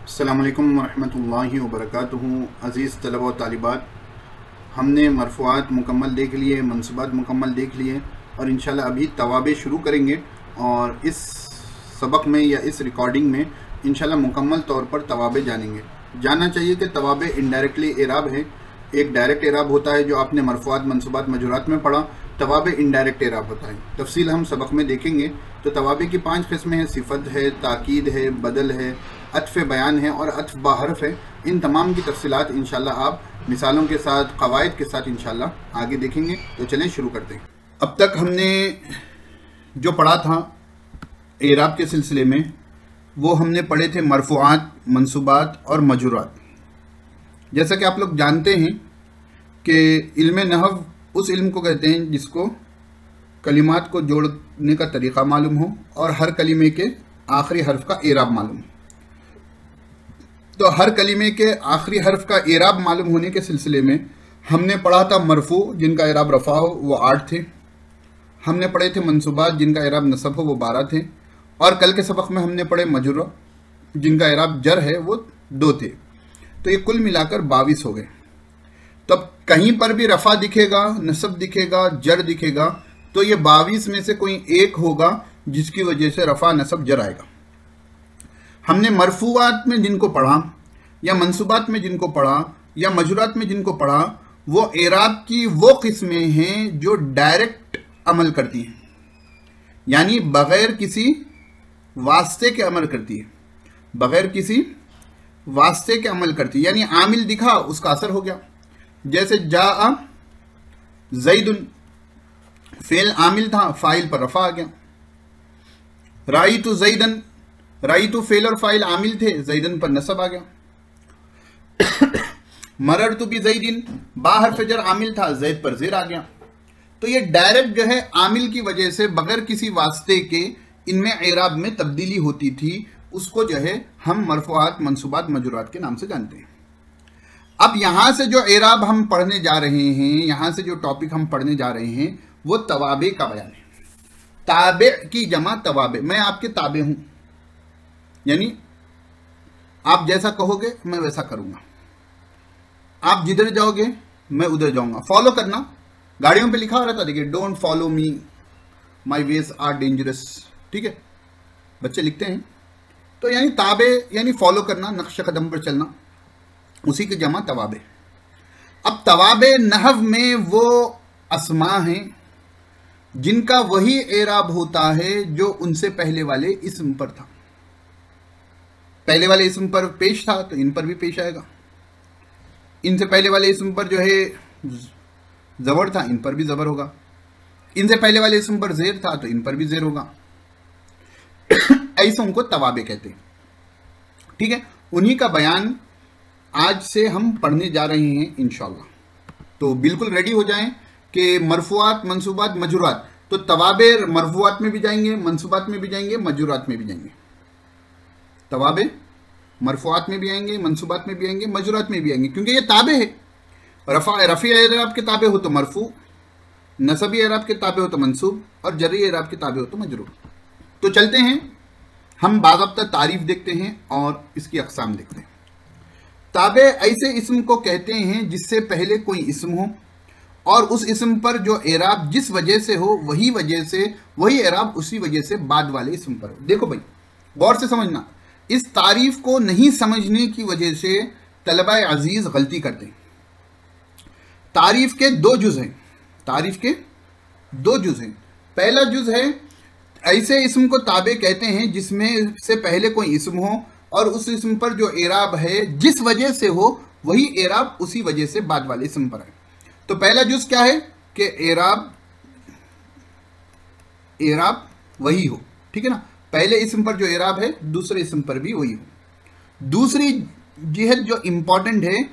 अस्सलामु अलैकुम वरहमतुल्लाहि वबरकातुहू। अज़ीज़ तलबा व तालिबात, हमने मरफ़ूआत मुकम्मल देख लिए, मनसूबात मुकम्मल देख लिए और इंशाल्लाह अभी तवाबे शुरू करेंगे। और इस सबक में या इस रिकॉर्डिंग में इंशाल्लाह मुकम्मल तौर पर तवाबे जानेंगे। जानना चाहिए कि तवाबे इनडायरेक्टली एराब है। एक डायरेक्ट एराब होता है जो आपने मरफ़ूआत मनसूबात मजरूरात में पढ़ा। तवाबे इनडायरेक्ट एराब होता है, तफसील हम सबक में देखेंगे। तो तवाबे की 5 किस्में हैं, सिफत है, ताकीद है, बदल है, अत्फ़ बयान है और अत्फ़ बाहरफ है। इन तमाम की तफसीलात इंशाल्लाह आप मिसालों के साथ, क़वाइद के साथ इंशाल्लाह आगे देखेंगे। तो चलें शुरू करते हैं। अब तक हमने जो पढ़ा था एराब के सिलसिले में, वो हमने पढ़े थे मरफ़ूआत, मनसूबात और मजरूरात। जैसा कि आप लोग जानते हैं कि इल्म नहव उस इल्म को कहते हैं जिसको कलिमात को जोड़ने का तरीक़ा मालूम हो और हर कलिमे के आखिरी हर्फ का एराब मालूम हो। तो हर कलिमे के आखिरी हर्फ का एराब मालूम होने के सिलसिले में हमने पढ़ा था मरफ़ू जिनका एराब रफ़ा हो वो 8 थे। हमने पढ़े थे मनसूबात जिनका एराब नसब हो वो 12 थे। और कल के सबक में हमने पढ़े मजरूर जिनका एराब जर है वो 2 थे। तो ये कुल मिलाकर 22 हो गए। तब कहीं पर भी रफ़ा दिखेगा, नसब दिखेगा, जर दिखेगा तो ये 22 में से कोई एक होगा जिसकी वजह से रफ़ा नसब जर आएगा। हमने मरफ़ूआत में जिनको पढ़ा या मनसूबात में जिनको पढ़ा या मजरूरात में जिनको पढ़ा, वो एराब की वो किस्में हैं जो डायरेक्ट अमल करती हैं, यानी बग़ैर किसी वास्ते के अमल करती है, बग़ैर किसी वास्ते के अमल करती है। यानी आमिल दिखा उसका असर हो गया। जैसे जा ज़ैदुन, फेल आमिल था, फाइल पर रफ़ा आ गया। राईतु ज़ैदन, राईतु फेल और फाइल आमिल थे, ज़ैदन पर नसब आ गया। मररतु बि ज़ैदिन, बाहर फजर आमिल था, ज़ैद पर ज़ेर आ गया। तो ये डायरेक्ट जो है आमिल की वजह से बगैर किसी वास्ते के इनमें एराब में तब्दीली होती थी, उसको जो है हम मरफ़ूआत मनसूबात मजरूरात के नाम से जानते हैं। अब यहां से जो एराब हम पढ़ने जा रहे हैं, यहां से जो टॉपिक हम पढ़ने जा रहे हैं वो तवाबे का बयान है। ताबे की जमा तवाबे। मैं आपके ताबे हूं, यानी आप जैसा कहोगे मैं वैसा करूंगा, आप जिधर जाओगे मैं उधर जाऊंगा। फॉलो करना, गाड़ियों पे लिखा हो रहता, देखिए don't follow me, my ways are dangerous, ठीक है, बच्चे लिखते हैं। तो यानी ताबे यानी फॉलो करना, नक्श कदम पर चलना, उसी की जमा तवाबे। अब तवाबे नहव में वो अस्मा हैं जिनका वही एराब होता है जो उनसे पहले वाले इस्म पर था। पहले वाले इस्म पर पेश था तो इन पर भी पेश आएगा, इनसे पहले वाले इस्म पर जो है ज़बर था, इन पर भी ज़बर होगा, इनसे पहले वाले इस्म पर ज़ेर था तो इन पर भी ज़ेर होगा। ऐसों को तवाबे कहते हैं, ठीक है। उन्हीं का बयान आज से हम पढ़ने जा रहे हैं इंशाअल्लाह। तो बिल्कुल रेडी हो जाएं कि मरफ़ूआत, मनसूबात, मजरूरात। तो तवाबे मरफ़ूआत में भी जाएंगे, मनसूबात में भी जाएंगे, मजरूरात में भी जाएंगे। तवाबे मरफ़ूआत में भी आएंगे, मनसूबात में भी आएंगे, मजरूरात में भी आएंगे, क्योंकि ये ताबे है। रफ़ी एराब के ताबे हो तो मरफ़ू, नसबी एराब के ताबे हो तो मनसूब और जरी एराब के ताबे हो तो मजरूर। तो चलते हैं, हम बाज़ाब्ता तारीफ देखते हैं और इसकी अक़साम देखते हैं। ताबे ऐसे इस्म को कहते हैं जिससे पहले कोई इस्म हो और उस इस्म पर जो एराब जिस वजह से हो वही वजह से वही एराब उसी वजह से बाद वाले इस्म पर हो। देखो भाई, गौर से समझना, इस तारीफ को नहीं समझने की वजह से तलबा अजीज़ गलती करते हैं। तारीफ के 2 जुज़ हैं, तारीफ के 2 जुज़ हैं। पहला जुज़ है ऐसे इस्म को ताबे कहते हैं जिसमें से पहले कोई इस्म हो और उस इस्म पर जो एराब है जिस वजह से हो वही एराब उसी वजह से बाद वाले इस्म पर है। तो पहला जुज़ क्या है कि एराब वही हो, ठीक है ना, पहले इस्म पर जो एराब है दूसरे इस्म पर भी वही हो। दूसरी जिहत जो इंपॉर्टेंट है,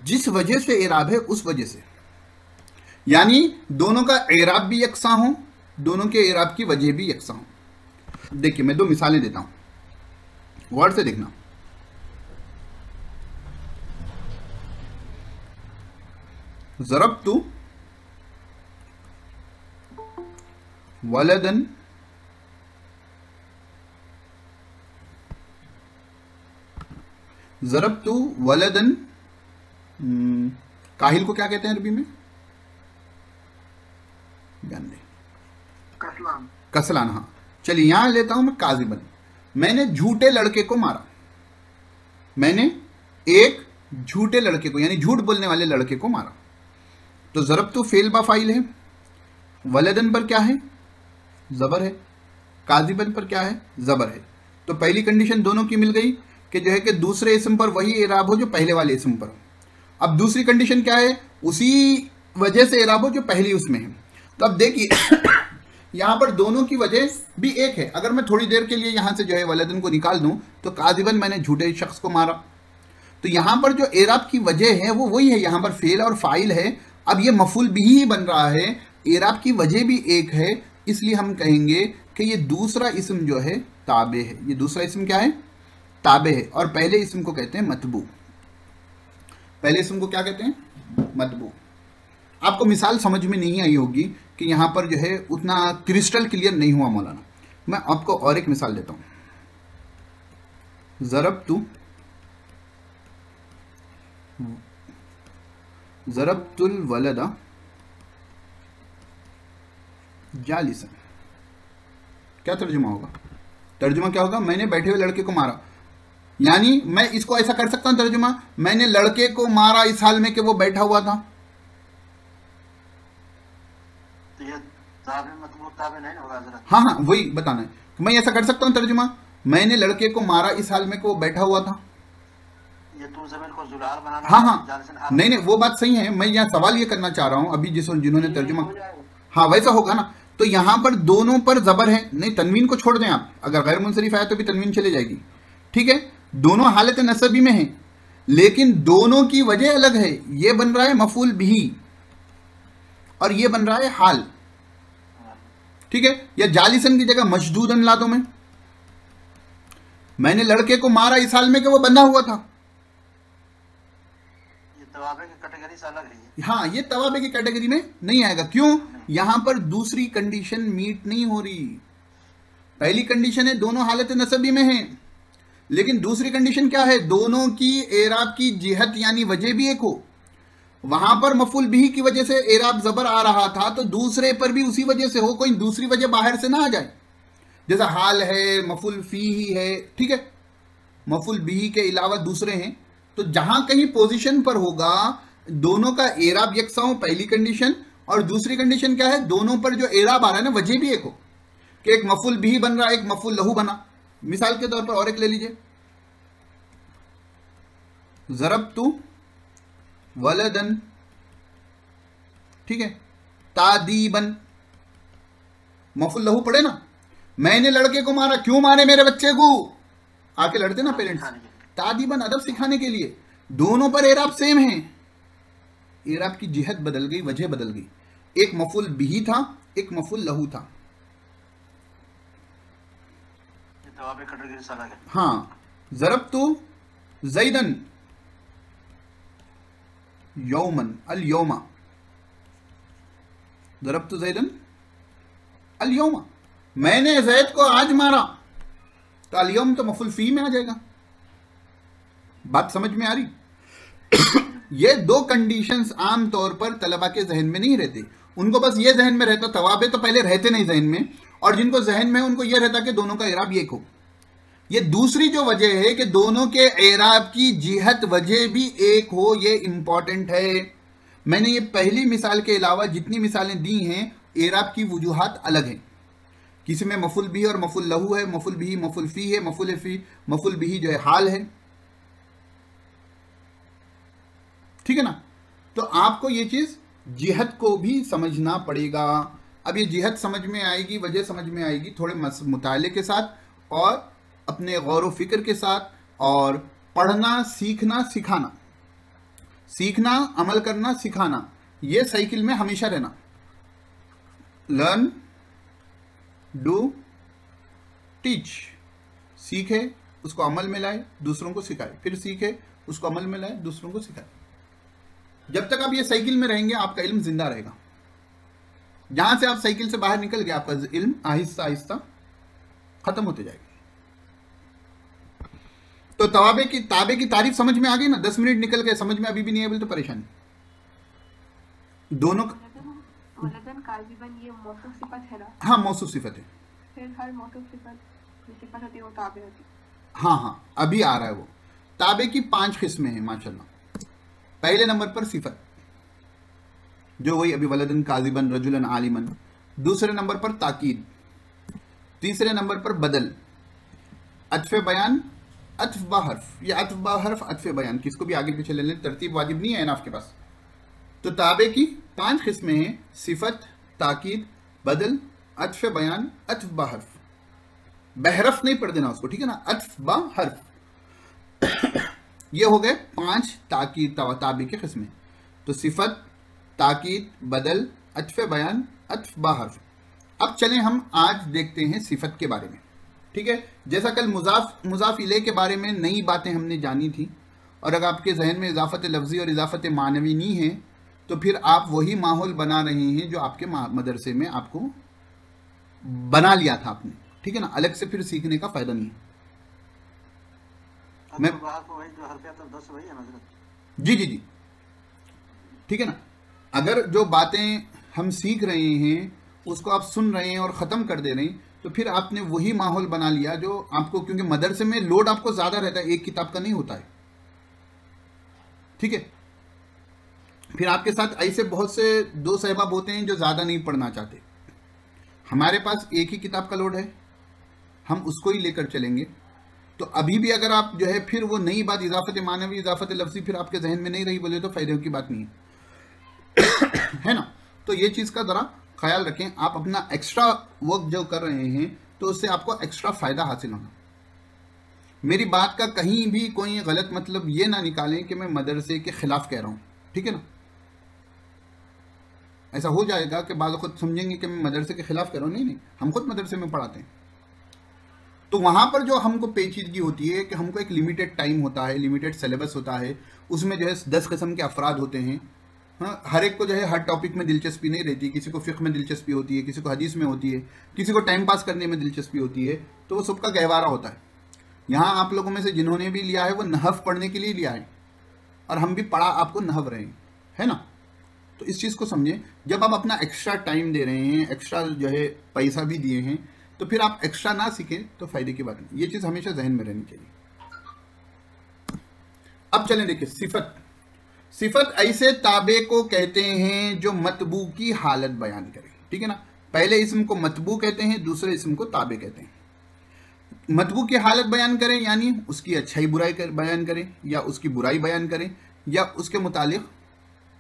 जिस वजह से एराब है उस वजह से, यानी दोनों का एराब भी यकसा हो, दोनों के एराब की वजह भी यकसा हो। देखिए मैं 2 मिसालें देता हूं, गौर से देखना। ज़रबतु वलदन ज़रबतु वलदन, काहिल को क्या कहते हैं अरबी में? ध्यान दें, कसलान। कसलान। हाँ, चलिए यहां लेता हूं मैं काजिबन। मैंने झूठे लड़के को मारा, मैंने एक झूठे लड़के को यानी झूठ बोलने वाले लड़के को मारा। तो ज़रबतु फेल बा फाइल है, वलदन पर क्या है? जबर है, काजिबन पर क्या है? जबर है। तो पहली कंडीशन दोनों की मिल गई कि जो है कि दूसरे इस्म पर वही एराब हो जो पहले वाले इस्म पर। अब दूसरी कंडीशन क्या है? उसी वजह से एराब हो जो पहली उसमें है। तो अब देखिए यहां पर दोनों की वजह भी एक है। अगर मैं थोड़ी देर के लिए यहां से जो है वलदन को निकाल दूं तो काजिबन मैंने झूठे शख्स को मारा, तो यहां पर जो एराब की वजह है वो वही है, यहां पर फेल और फाइल है। अब ये मफूल बिही ही बन रहा है, एराब की वजह भी एक है, इसलिए हम कहेंगे कि ये दूसरा इस्म जो है ताबे है। ये दूसरा इस्म क्या है? ताबे है। और पहले इस्म को कहते हैं मतबू। पहले इस्म को क्या कहते हैं? मतबू। आपको मिसाल समझ में नहीं आई होगी कि यहां पर जो है उतना क्रिस्टल क्लियर नहीं हुआ मौलाना। मैं आपको और एक मिसाल देता हूं। ज़रबतुल वलदा जालिसन, क्या तर्जुमा होगा? तर्जुमा क्या होगा? मैंने बैठे हुए लड़के को मारा। यानी मैं इसको ऐसा कर सकता हूं तर्जुमा, मैंने लड़के को मारा इस हाल में कि वो बैठा हुआ था। तो ये ताबे मतलब ताबे नहीं होगा हजरत? हाँ हाँ, वही बताना है। मैं ऐसा कर सकता हूं तर्जुमा, मैंने लड़के को मारा इस हाल में कि वो बैठा हुआ था। ये तो जमीन को जुलाल बनाना। हाँ हाँ, नहीं नहीं, वो बात सही है। मैं यहाँ सवाल ये करना चाह रहा हूं अभी जिन्होंने तर्जुमा, हाँ वैसा होगा ना। तो यहां पर दोनों पर जबर है। नहीं, तनवीन को छोड़ दें आप, अगर गैर मुनसरिफ आया तो भी तनवीन चले जाएगी। ठीक है, दोनों हालत नसबी में हैं, लेकिन दोनों की वजह अलग है। ये बन रहा है मफूल बिही और ये बन रहा है हाल। ठीक है, या जालिसन की जगह मशदूदन ला दो। मैंने लड़के को मारा इस हाल में कि वो बंधा हुआ था। ये तवाबे की कैटेगरी से अलग है। हाँ, ये तवाबे की कैटेगरी में नहीं आएगा। क्यों? यहां पर दूसरी कंडीशन मीट नहीं हो रही। पहली कंडीशन है दोनों हालत नसबी में हैं, लेकिन दूसरी कंडीशन क्या है? दोनों की एराब की जिहत यानी वजह भी एक हो। वहां पर मफूल बिही की वजह से एराब जबर आ रहा था, तो दूसरे पर भी उसी वजह से हो, कोई दूसरी वजह बाहर से ना आ जाए। जैसा हाल है, मफूल फी ही है। ठीक है, मफूल बिही के अलावा दूसरे हैं, तो जहां कहीं पोजीशन पर होगा दोनों का एराब यकसा हो, पहली कंडीशन। और दूसरी कंडीशन क्या है? दोनों पर जो एराब आ रहा है ना वजह भी एक हो, कि एक मफूल बिही बन रहा है, एक मफूल लहू बना। मिसाल के तौर पर और एक ले लीजिए, ज़रबतु वलदन, ठीक है, तादीबन, मफूल लहू पड़े ना। मैंने लड़के को मारा, क्यों मारे मेरे बच्चे को? आके लड़ते ना पेरेंट्स, तादीबन अदब सिखाने के लिए। दोनों पर एराब सेम है, एराब की जिहत बदल गई, वजह बदल गई। एक मफूल बिही था, एक मफूल लहू था। हाँ, ज़रबतु ज़ैदन यौमन अल यौमा, ज़रबतु ज़ैदन अल यौमा, मैंने ज़ैद को आज मारा। तो अल यौम तो मफूल फी में आ जाएगा। बात समझ में आ रही? ये दो कंडीशंस आमतौर पर तलबा के जहन में नहीं रहते। उनको बस ये जहन में रहता, तवाबे तो पहले रहते नहीं जहन में, और जिनको जहन में उनको यह रहता कि दोनों का एराब एक हो। ये दूसरी जो वजह है कि दोनों के एराब की जिहत वजह भी एक हो, ये इंपॉर्टेंट है। मैंने ये पहली मिसाल के अलावा जितनी मिसालें दी हैं, एराब की वजूहात अलग हैं। किसी में मफूल बिही और मफूल लहू है, मफूल बिही मफूल फी है, मफूल बिही जो है हाल है। ठीक है ना? तो आपको ये चीज जिहत को भी समझना पड़ेगा। अब ये जिहत समझ में आएगी, वजह समझ में आएगी थोड़े मुताले के साथ और अपने गौर व फिक्र के साथ, और पढ़ना, सीखना, सिखाना, सीखना, अमल करना, सिखाना, ये साइकिल में हमेशा रहना। Learn, do, teach. सीखे, उसको अमल में लाए, दूसरों को सिखाए, फिर सीखे, उसको अमल में लाए, दूसरों को सिखाए। जब तक आप ये साइकिल में रहेंगे आपका इल्म जिंदा रहेगा। जहां से आप साइकिल से बाहर निकल गए आपका इल्म आहिस्ता आहिस्ता खत्म होते जाएगा। तो ताबे की तारीफ समझ में आ गई ना? 10 मिनट निकल गए, समझ में अभी भी नहीं है बोले तो परेशानी। दोनों वलदन काज़िबन ये मौसूफ सिफत है ना? हाँ मौसूफ सिफत है। फिर हर मौसूफ सिफत होती है वो ताबे होती है। हाँ अभी आ रहा है वो। ताबे की 5 किस्में हैं माशाल्लाह। पहले नंबर पर सिफत, जो वही अभी वलदन काज़िबन रजुलन आलिमन। दूसरे नंबर पर ताकीद। तीसरे नंबर पर बदल, अत्फ़े बयान, अत्फ़ बा हर्फ। या अत्फ़ बा हर्फ अत्फ़े बयान, किसको भी आगे पीछे ले लें, तरतीब वाजिब नहीं है ना आपके पास। तो ताबे की 5 किस्में हैं, सिफत, ताकीद, बदल, अत्फ़े बयान, अत्फ़ बा हर्फ। बहरफ नहीं पढ़ देना उसको, ठीक है ना? अत्फ़ बा हर्फ। ये हो गए 5 ताकीद ताबे की किस्में। तो सिफत, ताकीद, बदल, अत्फ़े बयान, अत्फ़ बा हर्फ। अब चलें हम आज देखते हैं सिफत के बारे में, ठीक है? जैसा कल मुज़ाफ इले के बारे में नई बातें हमने जानी थी, और अगर आपके जहन में इजाफत लफ्ज़ी और इजाफत मानवी नहीं है तो फिर आप वही माहौल बना रहे हैं जो आपके मदरसे में आपको बना लिया था आपने, ठीक है ना? अलग से फिर सीखने का फायदा नहीं है। मैं जी ठीक है ना? अगर जो बातें हम सीख रहे हैं उसको आप सुन रहे हैं और ख़त्म कर दे रहे हैं तो फिर आपने वही माहौल बना लिया जो आपको, क्योंकि मदरसे में लोड आपको ज़्यादा रहता है, एक किताब का नहीं होता है, ठीक है? फिर आपके साथ ऐसे बहुत से दोस्त अहबाब होते हैं जो ज़्यादा नहीं पढ़ना चाहते। हमारे पास एक ही किताब का लोड है, हम उसको ही लेकर चलेंगे। तो अभी भी अगर आप जो है फिर वो नई बात इजाफत मानवी, इजाफत लफ्ज़ी फिर आपके जहन में नहीं रही बोले तो फ़ायदे की बात नहीं है, है ना? तो ये चीज़ का ज़रा ख्याल रखें। आप अपना एक्स्ट्रा वर्क जो कर रहे हैं तो उससे आपको एक्स्ट्रा फ़ायदा हासिल होगा। मेरी बात का कहीं भी कोई गलत मतलब ये ना निकालें कि मैं मदरसे के ख़िलाफ़ कह रहा हूँ, ठीक है ना? ऐसा हो जाएगा कि बाद खुद समझेंगे कि मैं मदरसे के ख़िलाफ़ कह रहा हूँ। नहीं, हम खुद मदरसे में पढ़ाते हैं। तो वहाँ पर जो हमको पेचीदगी होती है कि हमको एक लिमिटेड टाइम होता है, लिमिटेड सिलेबस होता है, उसमें जो है 10 किस्म के अफराद होते हैं। हाँ, हर एक को जो है हर टॉपिक में दिलचस्पी नहीं रहती। किसी को फ़िक़्ह में दिलचस्पी होती है, किसी को हदीस में होती है, किसी को टाइम पास करने में दिलचस्पी होती है, तो वो सबका गहवारा होता है। यहाँ आप लोगों में से जिन्होंने भी लिया है वो नहव पढ़ने के लिए लिया है, और हम भी पढ़ा आपको नहव रहे हैं, है ना? तो इस चीज़ को समझें। जब आप अपना एक्स्ट्रा टाइम दे रहे हैं, एक्स्ट्रा जो है पैसा भी दिए हैं, तो फिर आप एक्स्ट्रा ना सीखें तो फ़ायदे की बात नहीं। ये चीज़ हमेशा जहन में रहनी चाहिए। अब चलें देखिए सिफत। सिफत ऐसे ताबे को कहते हैं जो मतबू की हालत बयान करे, ठीक है ना? पहले इसम को मतबू कहते हैं, दूसरे इसम को ताबे कहते हैं। मतबू की हालत बयान करें यानी उसकी अच्छाई बुराई बयान करें, या उसकी बुराई बयान करें, या उसके मुतालिक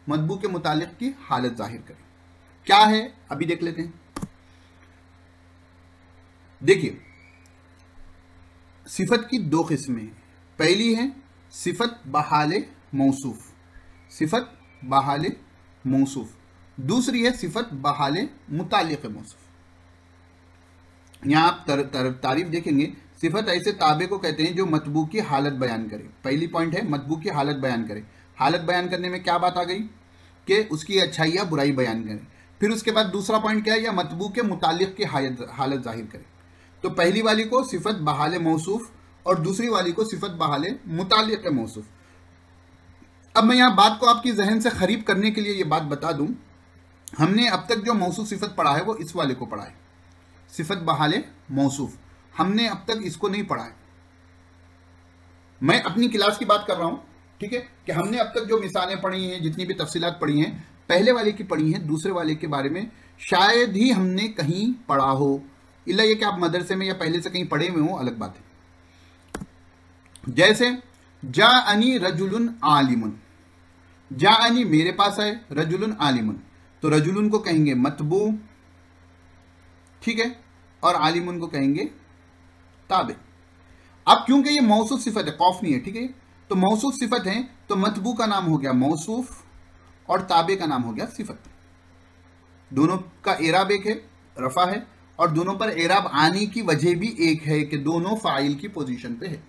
मतबू के मुतालिक की हालत जाहिर करें। क्या है अभी देख लेते हैं। देखिए सिफत की 2 किस्में हैं। पहली है सिफत बहाले मौसूफ, सिफत बहाले मौसूफ। दूसरी है सिफत बहाले मुतालिक मौसूफ। यहां आप तारीफ देखेंगे। सिफत ऐसे ताबे को कहते हैं जो मतबू की हालत बयान करे। पहली पॉइंट है मतबू की हालत बयान करे। हालत बयान करने में क्या बात आ गई कि उसकी अच्छाई या बुराई बयान करें। फिर उसके बाद दूसरा पॉइंट क्या है, या मतबू के मुतालिक की हालत जाहिर करें। तो पहली वाली को सिफत बहाले मौसूफ और दूसरी वाली को सिफत बहाले मुतालिक मौसूफ। अब मैं यहाँ बात को आपकी जहन से खरीब करने के लिए ये बात बता दूं, हमने अब तक जो मौसूफ सिफत पढ़ा है वो इस वाले को पढ़ा है, सिफत बहाले मौसूफ। हमने अब तक इसको नहीं पढ़ा है। मैं अपनी क्लास की बात कर रहा हूं, ठीक है, कि हमने अब तक जो मिसालें पढ़ी हैं, जितनी भी तफसीलात पढ़ी हैं, पहले वाले की पढ़ी हैं, दूसरे वाले के बारे में शायद ही हमने कहीं पढ़ा हो, इल्ला ये कि आप मदरसे में या पहले से कहीं पढ़े हुए हो, अलग बात है। जैसे जाअनी रजुलुन आलिमुन, जाअनी मेरे पास आए, रजुलुन आलिमुन, तो रजुलुन को कहेंगे मतबू, ठीक है, और आलिमुन को कहेंगे ताबे। अब क्योंकि ये मौसूफ सिफत है, कौफ नहीं है, ठीक है, तो मौसूफ सिफत है तो मतबू का नाम हो गया मौसूफ और ताबे का नाम हो गया सिफत। दोनों का एराब एक है, रफा है, और दोनों पर एराब आने की वजह भी एक है कि दोनों फाइल की पोजीशन पे है,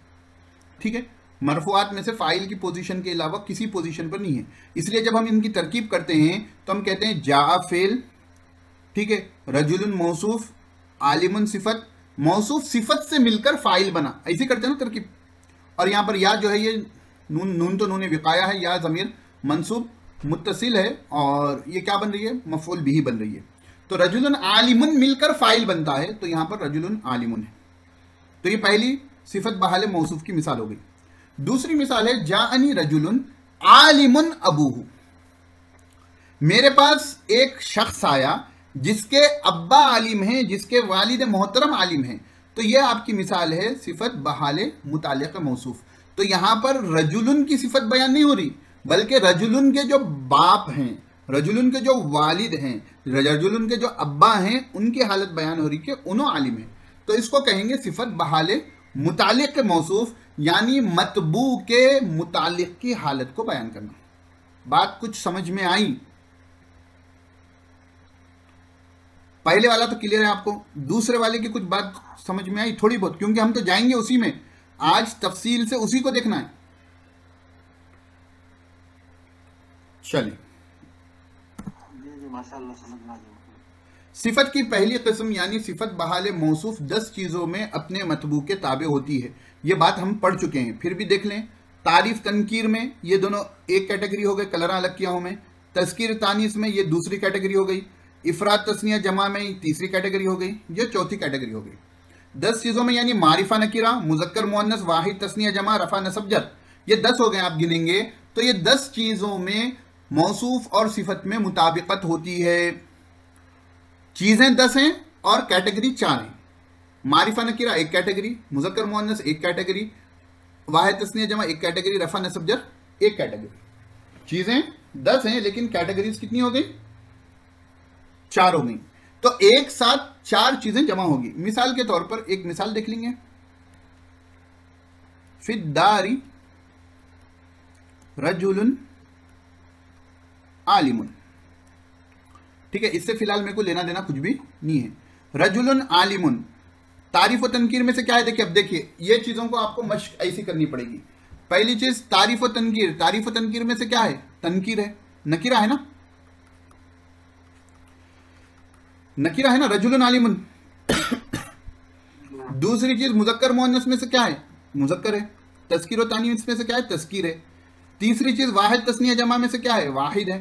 ठीक है। मरफुआत में से फाइल की पोजीशन के अलावा किसी पोजीशन पर नहीं है, इसलिए जब हम इनकी तरकीब करते हैं तो हम कहते हैं जा फेल, ठीक है, रजुलुन मौसूफ, आलिमुन सिफत। मौसूफ सिफत से मिलकर फाइल बना, ऐसे करते हैं ना तरकीब। और यहाँ पर या जो है ये नून तो नून विकाया है, या ज़मीर मंसूब मुत्तसिल है और ये क्या बन रही है, मफूल बिही बन रही है। तो रजुलन आलिमुन मिलकर फाइल बनता है, तो यहाँ पर रजुलन आलिमुन है। तो ये पहली सिफत बहाल मौसूफ की मिसाल हो गई। दूसरी मिसाल है जाअनी रजुलन आलिमुन अबूहु, मेरे पास एक शख्स आया जिसके अब्बा आलिम हैं, जिसके वालिद मोहतरम आलिम हैं। तो यह आपकी मिसाल है सिफत बहाल मुतालिक मौसूफ। तो यहां पर रजुलन की सिफत बयान नहीं हो रही, बल्कि रजुलन के जो बाप हैं, रजुलन के जो वालिद हैं, रजुलन के जो अब्बा हैं, उनकी हालत बयान हो रही कि उन्हों आलिम हैं। तो इसको कहेंगे सिफत बहाल मुतालिक मौसूफ, यानी मतबू के मुतालिक की हालत को बयान करना। बात कुछ समझ में आई? पहले वाला तो क्लियर है आपको, दूसरे वाले की कुछ बात समझ में आई थोड़ी बहुत, क्योंकि हम तो जाएंगे उसी में, आज तफसील से उसी को देखना है। चलिए, माशाअल्लाह समझ में आ गया। सिफत की पहली किस्म यानी सिफत बहाल मौसूफ 10 चीज़ों में अपने मतबू के ताबे होती है। ये बात हम पढ़ चुके हैं, फिर भी देख लें। तारीफ तनकीर में ये दोनों एक कैटेगरी हो गए, कलरा अलग किया हूं मैं। तस्कीर तानीस में ये दूसरी कैटेगरी हो गई। इफरात तस्निया जमा में तीसरी कैटेगरी हो गई, ये चौथी कैटेगरी हो गई। 10 चीज़ों में यानी मारिफा नकीरा, मुजक्कर मुअन्नस, वाहिद तस्निया जमा, रफा नसब जर, ये 10 हो गए। आप गिनेंगे तो ये 10 चीज़ों में मौसूफ और सिफत में मुताबिकत होती है। चीज़ें 10 हैं और कैटेगरी 4 हैं। मारिफा नकीरा एक कैटेगरी, मुजक्कर मुअन्नस एक कैटेगरी, वाहिद तस्निया जमा एक कैटेगरी, रफा नसब जर एक कैटेगरी। चीज़ें 10 हैं लेकिन कैटेगरीज कितनी हो गई? 4 हो गई। तो एक साथ 4 चीज़ें जमा होगी। मिसाल के तौर पर एक मिसाल देख लेंगे, फिद्दारी रजुलन आलिमुन। ठीक है, इससे फिलहाल मेरे को लेना देना कुछ भी नहीं है। रजुलन आलिमुन तारीफ व तनकीर में से क्या है? देखिए, अब देखिए ये चीजों को आपको मश्क ऐसी करनी पड़ेगी। पहली चीज तारीफ व तनकीर, तारीफ व तनकीर में से क्या है? तनकीर है, नकीरा है ना, नकीरा है ना, रजुलन आलिमुन। दूसरी चीज मुजक्कर मुअन्नस में से क्या है? मुजक्कर है। तस्कीर व तानीस में से क्या है? तस्कीर है। तीसरी चीज वाहिद तस्निया जमा में से क्या है? वाहिद है।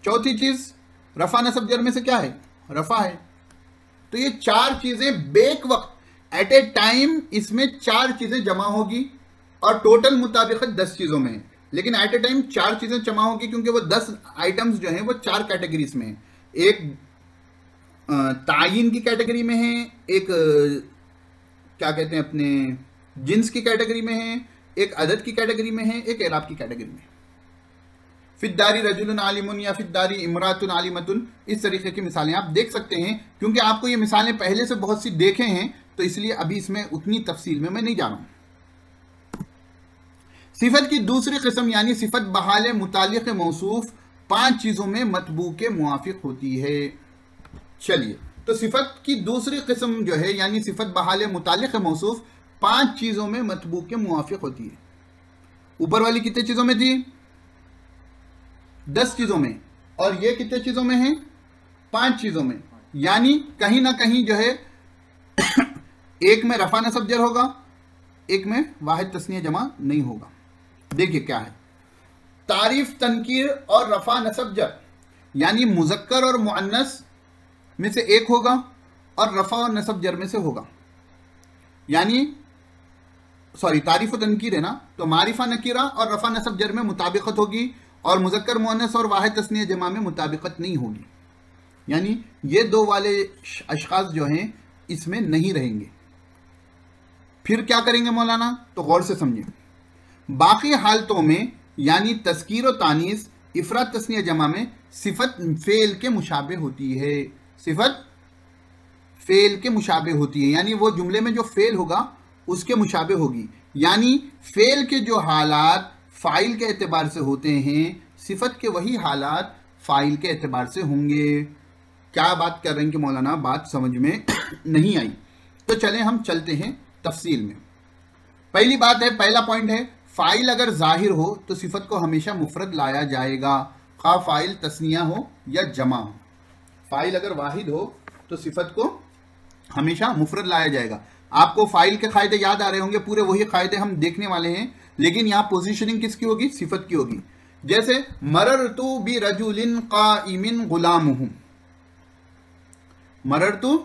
चौथी चीज रफा नसब जर में से क्या है? रफा है। तो ये 4 चीजें बेक वक्त एट ए टाइम इसमें 4 चीजें जमा होगी और टोटल मुताबिकत 10 चीजों में है, लेकिन एट ए टाइम 4 चीजें जमा होगी क्योंकि वो 10 आइटम्स जो हैं वो 4 कैटेगरीज में है। एक तायीन की कैटेगरी में है, एक क्या कहते हैं अपने जिन्स की कैटेगरी में है, एक अदद की कैटेगरी में है, एक एराब की कैटेगरी में। फिद्दारी रजुलन आलिमुन या फिद्दारी इमरातुन आलिमतुन, इस तरीके की मिसालें आप देख सकते हैं। क्योंकि आपको ये मिसालें पहले से बहुत सी देखे हैं तो इसलिए अभी इसमें उतनी तफसील में मैं नहीं जा रहा हूं। सिफत की दूसरी किस्म यानी सिफत बहाल मुतालिक मौसूफ 5 चीजों में मतबू के मुआफिक होती है। चलिए, तो सिफत की दूसरी किस्म जो है यानी सिफत बहाल मुतालिक मौसूफ 5 चीजों में मतबू के मुआफिक होती है। ऊपर वाली कितने चीजों में थी? 10 चीजों में, और ये कितने चीजों में है? 5 चीजों में। यानी कहीं ना कहीं जो है एक में रफा नसब जर होगा, एक में वाहिद तस्निया जमा नहीं होगा। देखिए क्या है, तारीफ तनकीर और रफा नसब जर यानी मुजक्कर और मुअन्नस में से एक होगा और रफा और नसब जर में से होगा। यानी सॉरी, तारीफ तनकीर है ना, तो मारिफा नकीरा और रफा नसब जर में मुताबिकत होगी और मुजक्कर मुअन्नस और वाहिद तस्निया जमा में मुताबिकत नहीं होगी। यानी ये 2 वाले अशखास जो हैं इसमें नहीं रहेंगे। फिर क्या करेंगे मौलाना? तो गौर से समझिए। बाकी हालतों में यानी तस्कीर और तानीस, इफरात तस्निया जमा में सिफत फेल के मुशाबे होती है। सिफत फेल के मुशाबे होती है, यानी वो जुमले में जो फेल होगा उसके मुशाबे होगी। यानी फेल के जो हालात फाइल के एतबार से होते हैं, सिफत के वही हालात फाइल के एतबार से होंगे। क्या बात कर रहे हैं कि मौलाना बात समझ में नहीं आई? तो चलें हम चलते हैं तफसील में। पहली बात है, पहला पॉइंट है, फाइल अगर जाहिर हो तो सिफत को हमेशा मुफरद लाया जाएगा, खा फाइल तस्निया हो या जमा हो। फाइल अगर वाहिद हो तो सिफत को हमेशा मुफरद लाया जाएगा। आपको फाइल के कायदे याद आ रहे होंगे, पूरे वही कायदे हम देखने वाले हैं, लेकिन यहां पोजीशनिंग किसकी होगी? सिफत की होगी। जैसे मररतु बि रजुलिन काइमिन गुलामुहु, मररतु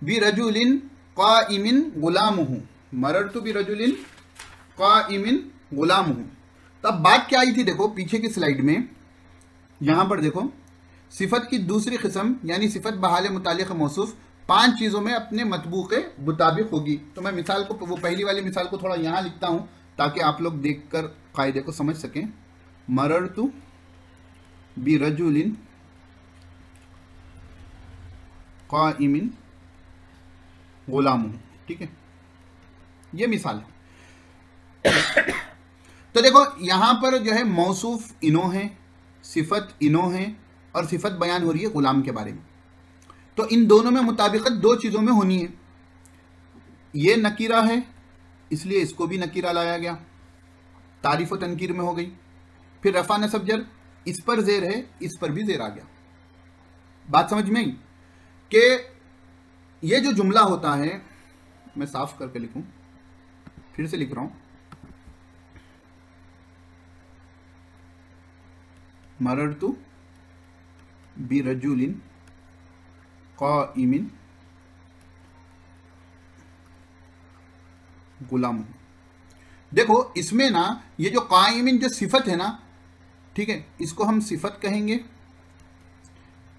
बि रजुलिन काइमिन गुलामुहु, मररतु बि रजुलिन काइमिन गुलामुहु। तब बात क्या आई थी? देखो पीछे की स्लाइड में, यहां पर देखो सिफत की दूसरी किस्म यानी सिफत बहाल मुतालिक मौसूफ 5 चीजों में अपने मतबू के मुताबिक होगी। तो मैं मिसाल को, वो पहली वाली मिसाल को थोड़ा यहां लिखता हूं ताकि आप लोग देखकर कायदे को समझ सकें। मररतु बि रजुलिन काइमिन गुलामुहु, ठीक है, ये मिसाल है। तो देखो यहां पर जो है मौसूफ इनो है, सिफत इनो है, और सिफत बयान हो रही है गुलाम के बारे में। तो इन दोनों में मुताबिकत 2 चीजों में होनी है। ये नकीरा है इसलिए इसको भी नकीरा लाया गया, तारीफ और तनकीर में हो गई। फिर रफा नसब जर, इस पर जेर है, इस पर भी जेर आ गया। बात समझ में आई कि ये जो जुमला होता है, मैं साफ करके लिखूं, फिर से लिख रहा हूं, मररतु बि रजुलिन काइमिन गुलाम। देखो इसमें ना ये जो काइमिन जो सिफत है ना, ठीक है, इसको हम सिफत कहेंगे,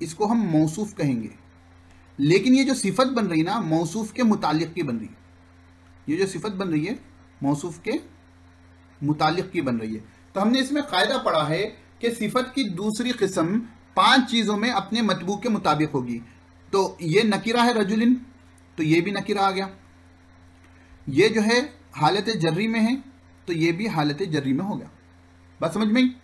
इसको हम मौसूफ कहेंगे, लेकिन ये जो सिफत बन रही ना मौसूफ के मुतालिक की बन रही है। ये जो सिफत बन रही है मौसूफ के मुतालिक की बन रही है। तो हमने इसमें कायदा पढ़ा है कि सिफत की दूसरी किस्म 5 चीजों में अपने मतबू के मुताबिक होगी। तो ये नकीरा है रजुलिन, तो ये भी नकीरा आ गया। ये जो है हालत जर्री में है, तो ये भी हालत जर्री में हो गया। बात समझ में?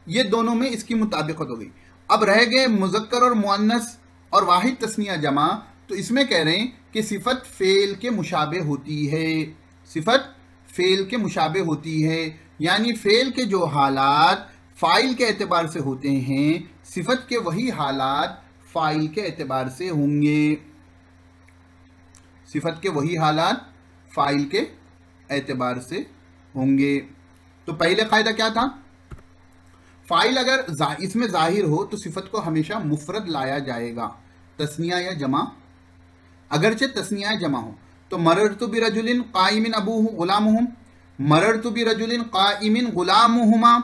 ये दोनों में इसकी मुताबिकत हो गई। अब रह गए मुजक्कर और मुअन्नस और वाहिद तस्निया जमा। तो इसमें कह रहे हैं कि सिफत फेल के मुशाबे होती है, सिफत फेल के मुशाबे होती है, यानी फेल के जो हालात फाइल के एतबार से होते हैं, सिफत के वही हालात फाइल के एतबार से होंगे। सिफत के वही हालात फाइल के एतबार से होंगे। तो पहले कायदा क्या था? फाइल अगर इसमें जाहिर हो तो सिफत को हमेशा मुफरद लाया जाएगा, तस्निया या जमा, अगरचे तस्निया या जमा हो। तो मररतु बि रजुलिन काइमिन अबूहु गुलामुहुम, मररतु बि रजुलिन काइमिन गुलामुहुमा,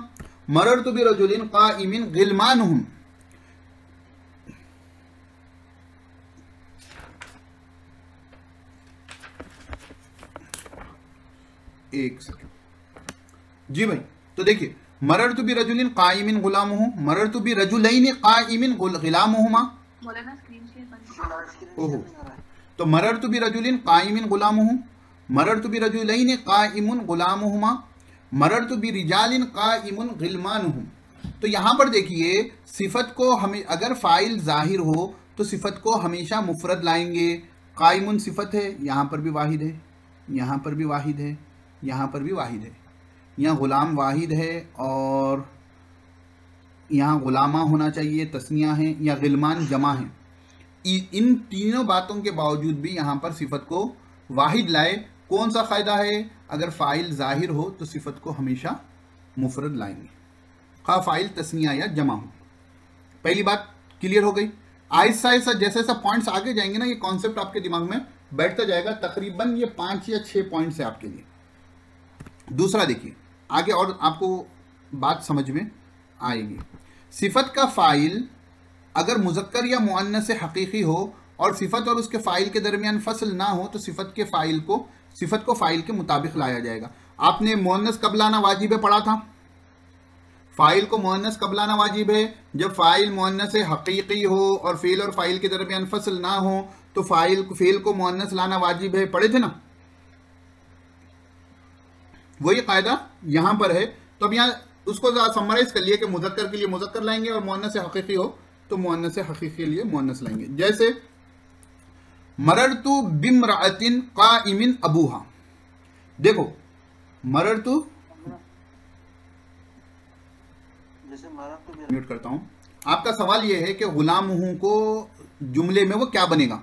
मररतु बि रजुलिन काइमिन गिलमानुहुम। एक सेकंड जी भाई। तो देखिए मररतु बि रजुलिन काइमिन गुलामुहु, मररतु बि रजुलैनि काइमिन गुलामुहुमा। मौलाना स्क्रीन शेयर बंद। ओहो, तो मररतु बि रजुलिन काइमिन गुलामुहु, मररतु बि रजुलैनि काइमुन गुलामुहुमा, मररतु बि रिजालिन काइमुन गिलमानुहुम। तो यहां पर देखिए सिफत को हमें अगर फाइल जाहिर हो तो सिफत को हमेशा मुफरद लाएंगे। काइमुन सिफत है, यहां पर भी वाहिद है, यहां पर भी वाहिद है, यहां पर भी वाहिद है, यहाँ गुलाम वाहिद है और यहाँ गुलामा होना चाहिए, तस्निया है, या गिलमान जमा है। इन तीनों बातों के बावजूद भी यहाँ पर सिफत को वाहिद लाए। कौन सा फ़ायदा है? अगर फ़ाइल ज़ाहिर हो तो सिफत को हमेशा मुफरद लाएंगे, खा फ़ाइल तस्निया या जमा हो। पहली बात क्लियर हो गई। आहिस्ता आहिस्ता जैसे जैसे पॉइंट्स आगे जाएंगे ना, ये कॉन्सेप्ट आपके दिमाग में बैठता जाएगा। तकरीबन ये 5 या 6 पॉइंट्स है आपके लिए। दूसरा देखिए आगे और आपको बात समझ में आएगी। सिफत का फ़ाइल अगर मुज़क्कर या मुअन्नस से हकीकी हो और सिफत और उसके फ़ाइल के दरमियान फसल ना हो तो सिफत को फ़ाइल के मुताबिक लाया जाएगा। आपने मुअन्नस कब लाना वाजिब है पढ़ा था। फ़ाइल को मुअन्नस कब लाना वाजिब है? जब फ़ाइल मुअन्नस से हकीकी हो और फ़ेल और फ़ाइल के दरमियान फसल ना हो तो फ़ेल को मुअन्नस लाना वाजिब है, पढ़े थे ना। वही कायदा यहां पर है। तो अब यहाँ उसको समराइज कर लिए कि मुज़क्कर के लिए मुज़क्कर लाएंगे और मुअन्नस से हकीकी हो तो मुअन्नस से हकीकी के लिए मुअन्नस लाएंगे। जैसे मररतु बिम्रअतिन काइमिन अबूहा। देखो मररतु, जैसे म्यूट करता हूं। आपका सवाल यह है कि गुलामुहु को जुमले में वो क्या बनेगा,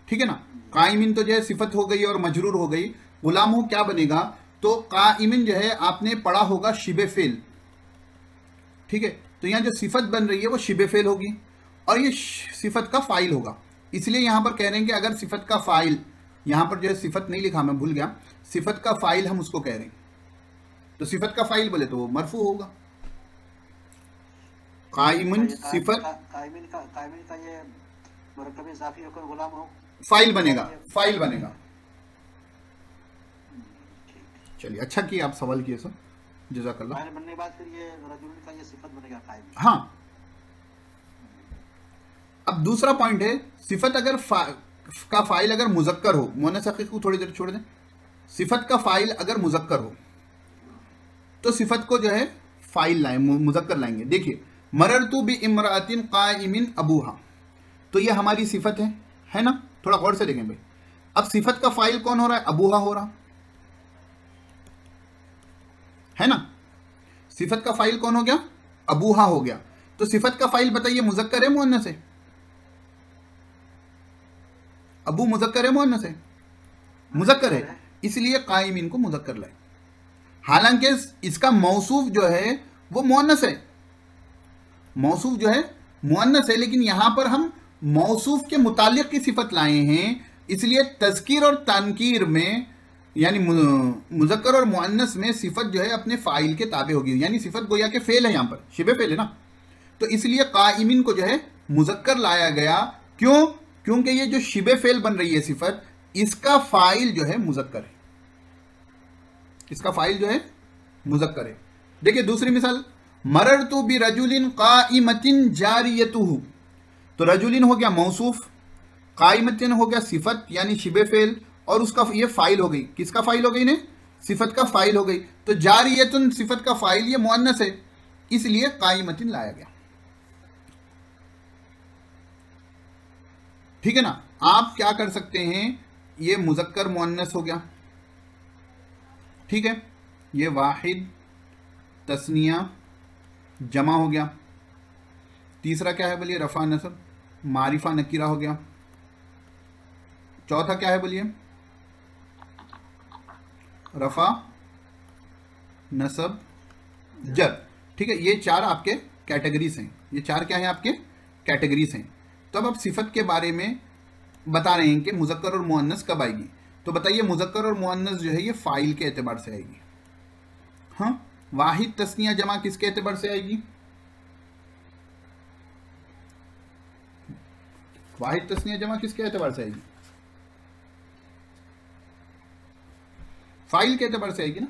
ठीक है ना। काइमिन तो जो है सिफत हो गई और मजरूर हो गई। गुलाम हो क्या बनेगा, तो काइमिन जो है आपने पढ़ा होगा शिबे फेल, ठीक है, तो यहां जो सिफत बन रही है वो शिबे फेल होगी और ये सिफत का फाइल होगा। इसलिए यहां पर कह रहे हैं कि अगर सिफत का फाइल, यहां पर जो है सिफत नहीं लिखा, मैं भूल गया, सिफत का फाइल हम उसको कह रहे हैं, तो सिफत का फाइल बोले तो वो मरफू होगा। काइमुन सिफत, कायमिन का ये मुरक्कब इजाफी होकर गुलाम हो फाइल बनेगा, फाइल बनेगा। ठीक। चलिए, अच्छा किया आप सवाल किए सर, जज़ाकल्लाह। फाइल बनने के बाद फिर ये रजुल का ये सिफत बनेगा कायमिन। हाँ, अब दूसरा पॉइंट है, सिफत अगर का फाइल अगर मुजक्कर हो, मुअन्नस हकीकी को थोड़ी देर छोड़ दें, सिफत का फाइल अगर मुजक्कर हो तो सिफत को जो है फाइल लाएं, मुजक्कर लाएंगे। देखिए, मररतु बि इमरातिन काइमिन अबूहा, तो ये हमारी सिफत है ना, थोड़ा गौर से देखें भाई। अब सिफत का फाइल कौन हो रहा है, अबूहा हो रहा है ना, सिफत का फाइल कौन हो गया, अबूहा हो गया। तो सिफत का फाइल बताइए मुजक्कर है मुअन्नस है, अबू मुजक्कर है मुअन्नस है, मुजक्कर है, इसलिए काइमिन को मुजक्कर लाए। हालांकि इसका मौसूफ जो है वो मुअन्नस है, मौसूफ जो है मुअन्नस है, लेकिन यहां पर हम मौसूफ के मुतालिक की सिफत लाए हैं, इसलिए तज़कीर और तनकीर में यानी मुजक्कर और मुअन्नस में सिफत जो है अपने फाइल के ताबे होगी, यानी सिफत गोया के फेल है, यहां पर शिबे फेल है ना, तो इसलिए काइमिन को जो है मुजक्कर लाया गया। क्यों, क्योंकि ये जो शिबे फेल बन रही है सिफत, इसका फाइल जो है मुजक्कर है, इसका फाइल जो है मुजक्कर है। देखिए दूसरी मिसाल, मररतु बि रजुलिन काइमतिन जारियतुहु, तो रजुलिन हो गया मौसूफ, काइमतिन हो गया सिफत यानी शिबे फेल, और उसका ये फाइल हो गई, किसका फाइल हो गई ने, सिफत का फाइल हो गई। तो जारियतुन सिफत का फाइल ये मुअन्नस है, इसलिए काइमतिन लाया गया। ठीक है ना। आप क्या कर सकते हैं, ये मुजक्कर मुअन्नस हो गया, ठीक है, ये वाहिद तस्निया जमा हो गया। तीसरा क्या है बोलिए, रफा नसब मारिफा नकीरा हो गया। चौथा क्या है बोलिए, रफा नसब जर। ठीक है, ये चार आपके कैटेगरीज हैं, ये चार क्या है आपके कैटेगरीज हैं। तो अब आप सिफत के बारे में बता रहे हैं कि मुजक्कर और मुअन्नस कब आएगी, तो बताइए मुजक्कर और मुअन्नस जो है ये फाइल के एतबार से आएगी। हाँ, वाहिद तस्निया जमा किसके एतबार से आएगी, वाहिद तस्निया जमा किसके एतबार से आएगी, फाइल के एतबार से आएगी ना।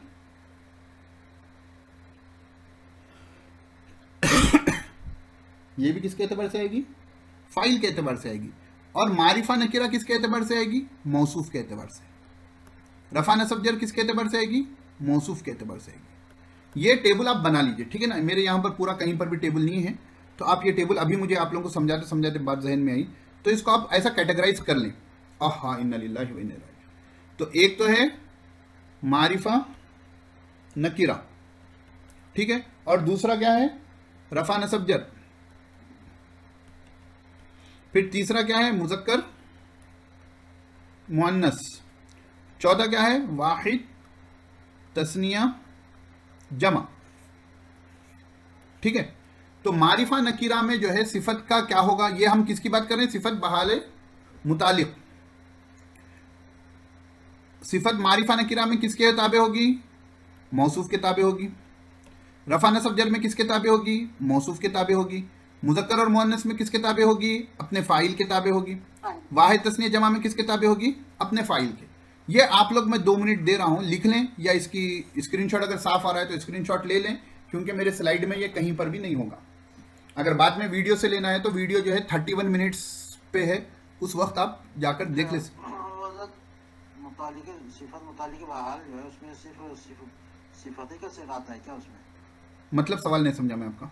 ये भी किसके एतबार से आएगी, फाइल के एतबार से आएगी। और मारिफा नकीरा किसके एतबार से आएगी, मौसूफ के एतबार से। रफा नसब जर किसके एतबार से आएगी, मौसूफ के एतबार से आएगी। ये टेबल आप बना लीजिए, ठीक है ना। मेरे यहाँ पर पूरा कहीं पर भी टेबल नहीं है, तो आप ये टेबल अभी मुझे आप लोगों को समझाते समझाते बात जहन में आई, तो इसको आप ऐसा कैटेगराइज कर लें। हाँ, इन्ना लिल्लाहि व इन्ना इलैहि राजिऊन। तो एक तो है मारिफा नकीरा, ठीक है, और दूसरा क्या है, रफा नसब जर। फिर तीसरा क्या है, मुजक्कर मुअन्नस। चौथा क्या है, वाहिद तस्निया जमा। ठीक है, तो मारिफा नकीरा में जो है सिफत का क्या होगा, ये हम किसकी बात कर रहे हैं, सिफत बहाले मुतालिक। सिफत मारिफा नकीरा में किसके ताबे होगी, मौसूफ के ताबे होगी। रफा नसब जर में किसके ताबे होगी, मौसूफ के ताबे होगी। मुजक्कर और मुअन्नस में किसके ताबे होगी, अपने फाइल के ताबे होगी। वाहिद तस्निया जमा में किसके ताबे होगी, अपने फाइल के। ये आप लोग, मैं 2 मिनट दे रहा हूं, लिख लें, या इसकी स्क्रीनशॉट अगर साफ आ रहा है तो स्क्रीनशॉट ले लें, क्योंकि मेरे स्लाइड में ये कहीं पर भी नहीं होगा। अगर बाद में वीडियो से लेना है तो वीडियो जो है 31 मिनट्स पे है, उस वक्त आप जाकर देख ले। सिफत मुतालिक बहाल जो है उसमें सिर्फ सिफत का सिगा आता है क्या उसमें, मतलब सवाल नहीं समझा मैं आपका।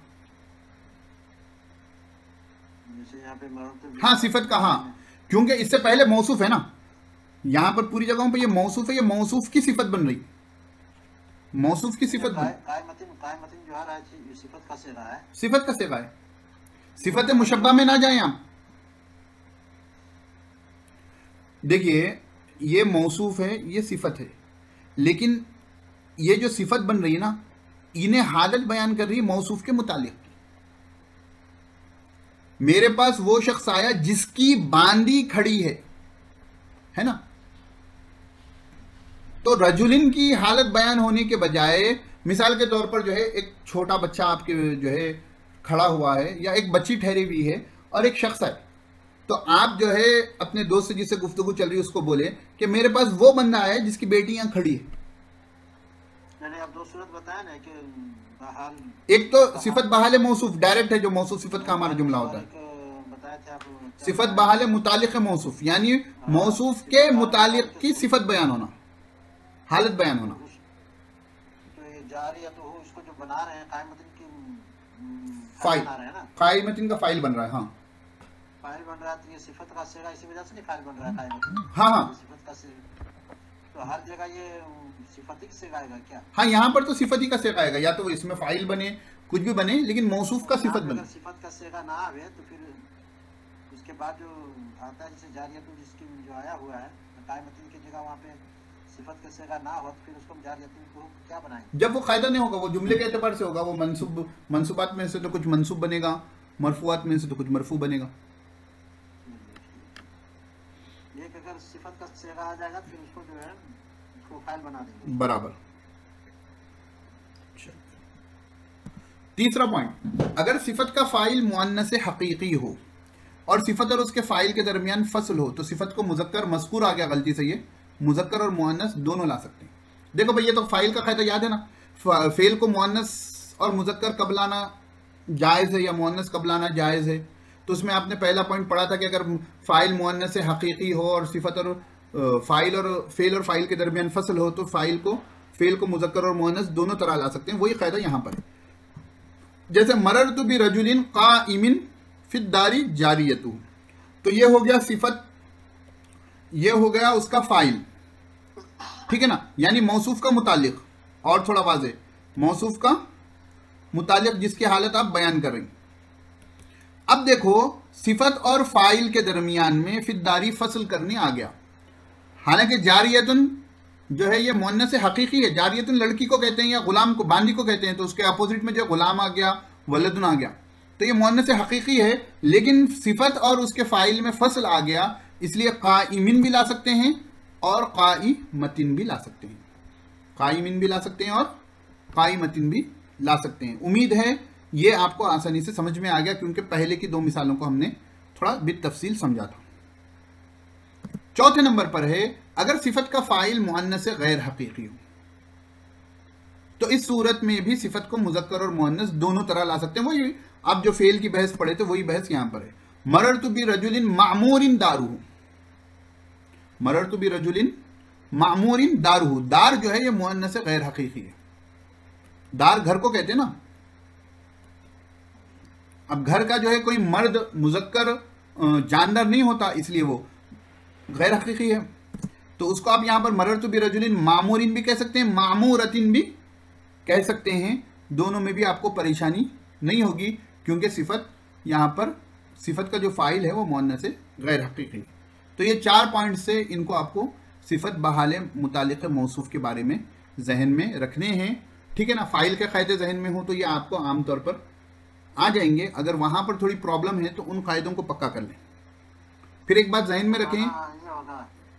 जैसे यहाँ पे हाँ, सिफत का, हाँ, क्योंकि इससे पहले मौसूफ है ना, यहां पर पूरी जगहों पे ये मौसूफ है, ये मौसूफ की सिफत बन रही, मौसूफ की सिफत बन, कायमतिन जो है सिफत का सिगा है, सिफत का सिगा है। सिफत मुशब्बा में ना जाएं आप। देखिए ये मौसूफ है, ये सिफत है, लेकिन ये जो सिफत बन रही है ना, इन्हें हालत बयान कर रही है मौसूफ के मुतालिक। मेरे पास वो शख्स आया जिसकी बांदी खड़ी है ना, तो रजुलिन की हालत बयान होने के बजाय मिसाल के तौर पर जो है एक छोटा बच्चा आपके जो है खड़ा हुआ है, या एक बच्ची ठहरी हुई है और एक शख्स है, तो आप जो है अपने दोस्त से जिससे गुफ्तगू चल रही है उसको बोले कि मेरे पास वो बंदा है जिसकी बेटी यहां खड़ी है। मैंने आप दो सूरत बताया ना कि बहाल, एक तो सिफत बहाल मौसूफ डायरेक्ट है, जो मौसूफ सिफत का हमारा जुमला होता है। बताया था आप, सिफत बहाल मुतालिक मौसूफ, यानी मौसूफ के मुतालिक की सिफत बयान होना, हालत बयान होना। तो ये जारी या तो हो, इसको जो बना रहे हैं कायमतिन की फाइल बना रहे हैं ना, कायमतिन का फाइल बन रहा है। हाँ फाइल बन रहा है, तो ये सिफत का सेगा इसी वजह से नहीं फाइल बन रहा है कायमतिन। हाँ हाँ सिफत का सेगा, तो हर जगह ये सिफती से गाएगा क्या? हाँ, यहाँ पर तो सिफती का सेगा आएगा, या तो इसमें फाइल बने कुछ भी बने, लेकिन मौसूफ का सिफत बने। सिफत का सेगा ना आवे तो फिर उसके बाद जो आता है जैसे जारियतुन जिसकी जो आया हुआ है कायमतिन की जगह, वहाँ पे सिफत का सेगा ना हो तो फिर उसको जारियतुन को क्या बनाएंगे? जब वो कायदा नहीं होगा, वो जुमले के एतबार से होगा, वो मंसूबात में से तो कुछ मंसूब बनेगा, मरफूआत में से तो कुछ मरफू बनेगा। ये अगर सिफत का सेगा आ जाएगा फिर उसको जो है उसको फाइल बना देंगे। बराबर। तीसरा पॉइंट, अगर सिफत का फाइल मुअन्नस हकीकी हो और सिफत और उसके फाइल के दरमियान फसल हो, तो सिफत को मुजक्कर मज़कूर आ गया गलती से, ये मुजक्कर और मुअन्नस दोनों ला सकते हैं। देखो भाई, ये तो फाइल का कायदा याद है ना, फेल को मुअन्नस और मुजक्कर कब लाना जायज़ है या मुअन्नस कब लाना जायज़ है। तो उसमें आपने पहला पॉइंट पढ़ा था कि अगर फाइल मुअन्नस हकीकी हो और सिफत और फाइल और फेल और फाइल के दरमियान फसल हो, तो फेल को मुजक्कर और मुअन्नस दोनों तरह ला सकते हैं। वही कायदा यहाँ पर है। जैसे मररतु बि रजुलिन काइमिन फिद्दारी जारियतु, तो ये हो गया सिफत, ये हो गया उसका फाइल, ठीक है ना, यानी मौसूफ का मुतालिक, और थोड़ा वाज़े मौसूफ का मुतालिक जिसकी हालत आप बयान कर रही। अब देखो सिफत और फाइल के दरमियान में फिद्दारी फसल करने आ गया। हालांकि जारियतुन जो है ये मुअन्नस हकीकी है, जारियतुन लड़की को कहते हैं या गुलाम को, बांदी को कहते हैं, तो उसके अपोजिट में जो गुलाम आ गया, वलदुन आ गया, तो ये मुअन्नस हकीकी है, लेकिन सिफत और उसके फाइल में फसल आ गया, इसलिए काइमिन भी ला सकते हैं और काइमतिन भी ला सकते हैं, काइमिन भी ला सकते हैं और काइमतिन भी ला सकते हैं। उम्मीद है ये आपको आसानी से समझ में आ गया, क्योंकि पहले की दो मिसालों को हमने थोड़ा बितफसील समझा था। चौथे नंबर पर है, अगर सिफत का फाइल मुअन्नस गैर हकीकी हो, तो इस सूरत में भी सिफत को मुजक्कर और मुअन्नस दोनों तरह ला सकते हैं। वही आप जो फेल की बहस पढ़े थे वही बहस यहां पर है। मररतु बि रजुलिन मामूरिन दारुहु, मररतु बि रजुलिन मामूरिन दारुहु, दार जो है ये मुअन्नस गैर हकीकी है। दार घर को कहते हैं ना, अब घर का जो है कोई मर्द मुजक्कर जानदार नहीं होता, इसलिए वो गैर हकीकी है। तो उसको आप यहां पर मररतु बि रजुलिन मामूरिन भी कह सकते हैं, मामूरतिन भी कह सकते हैं, दोनों में भी आपको परेशानी नहीं होगी, क्योंकि सिफत यहां पर सिफत का जो फाइल है वो मुअन्नस गैर हकीकी। तो ये 4 पॉइंट से इनको आपको सिफत बहाल मुतालिक मौसूफ के बारे में जहन में रखने हैं, ठीक है ना। फाइल के कायदे जहन में हो तो ये आपको आमतौर पर आ जाएंगे, अगर वहां पर थोड़ी प्रॉब्लम है तो उन कायदों को पक्का कर लें। फिर एक बात जहन में रखें,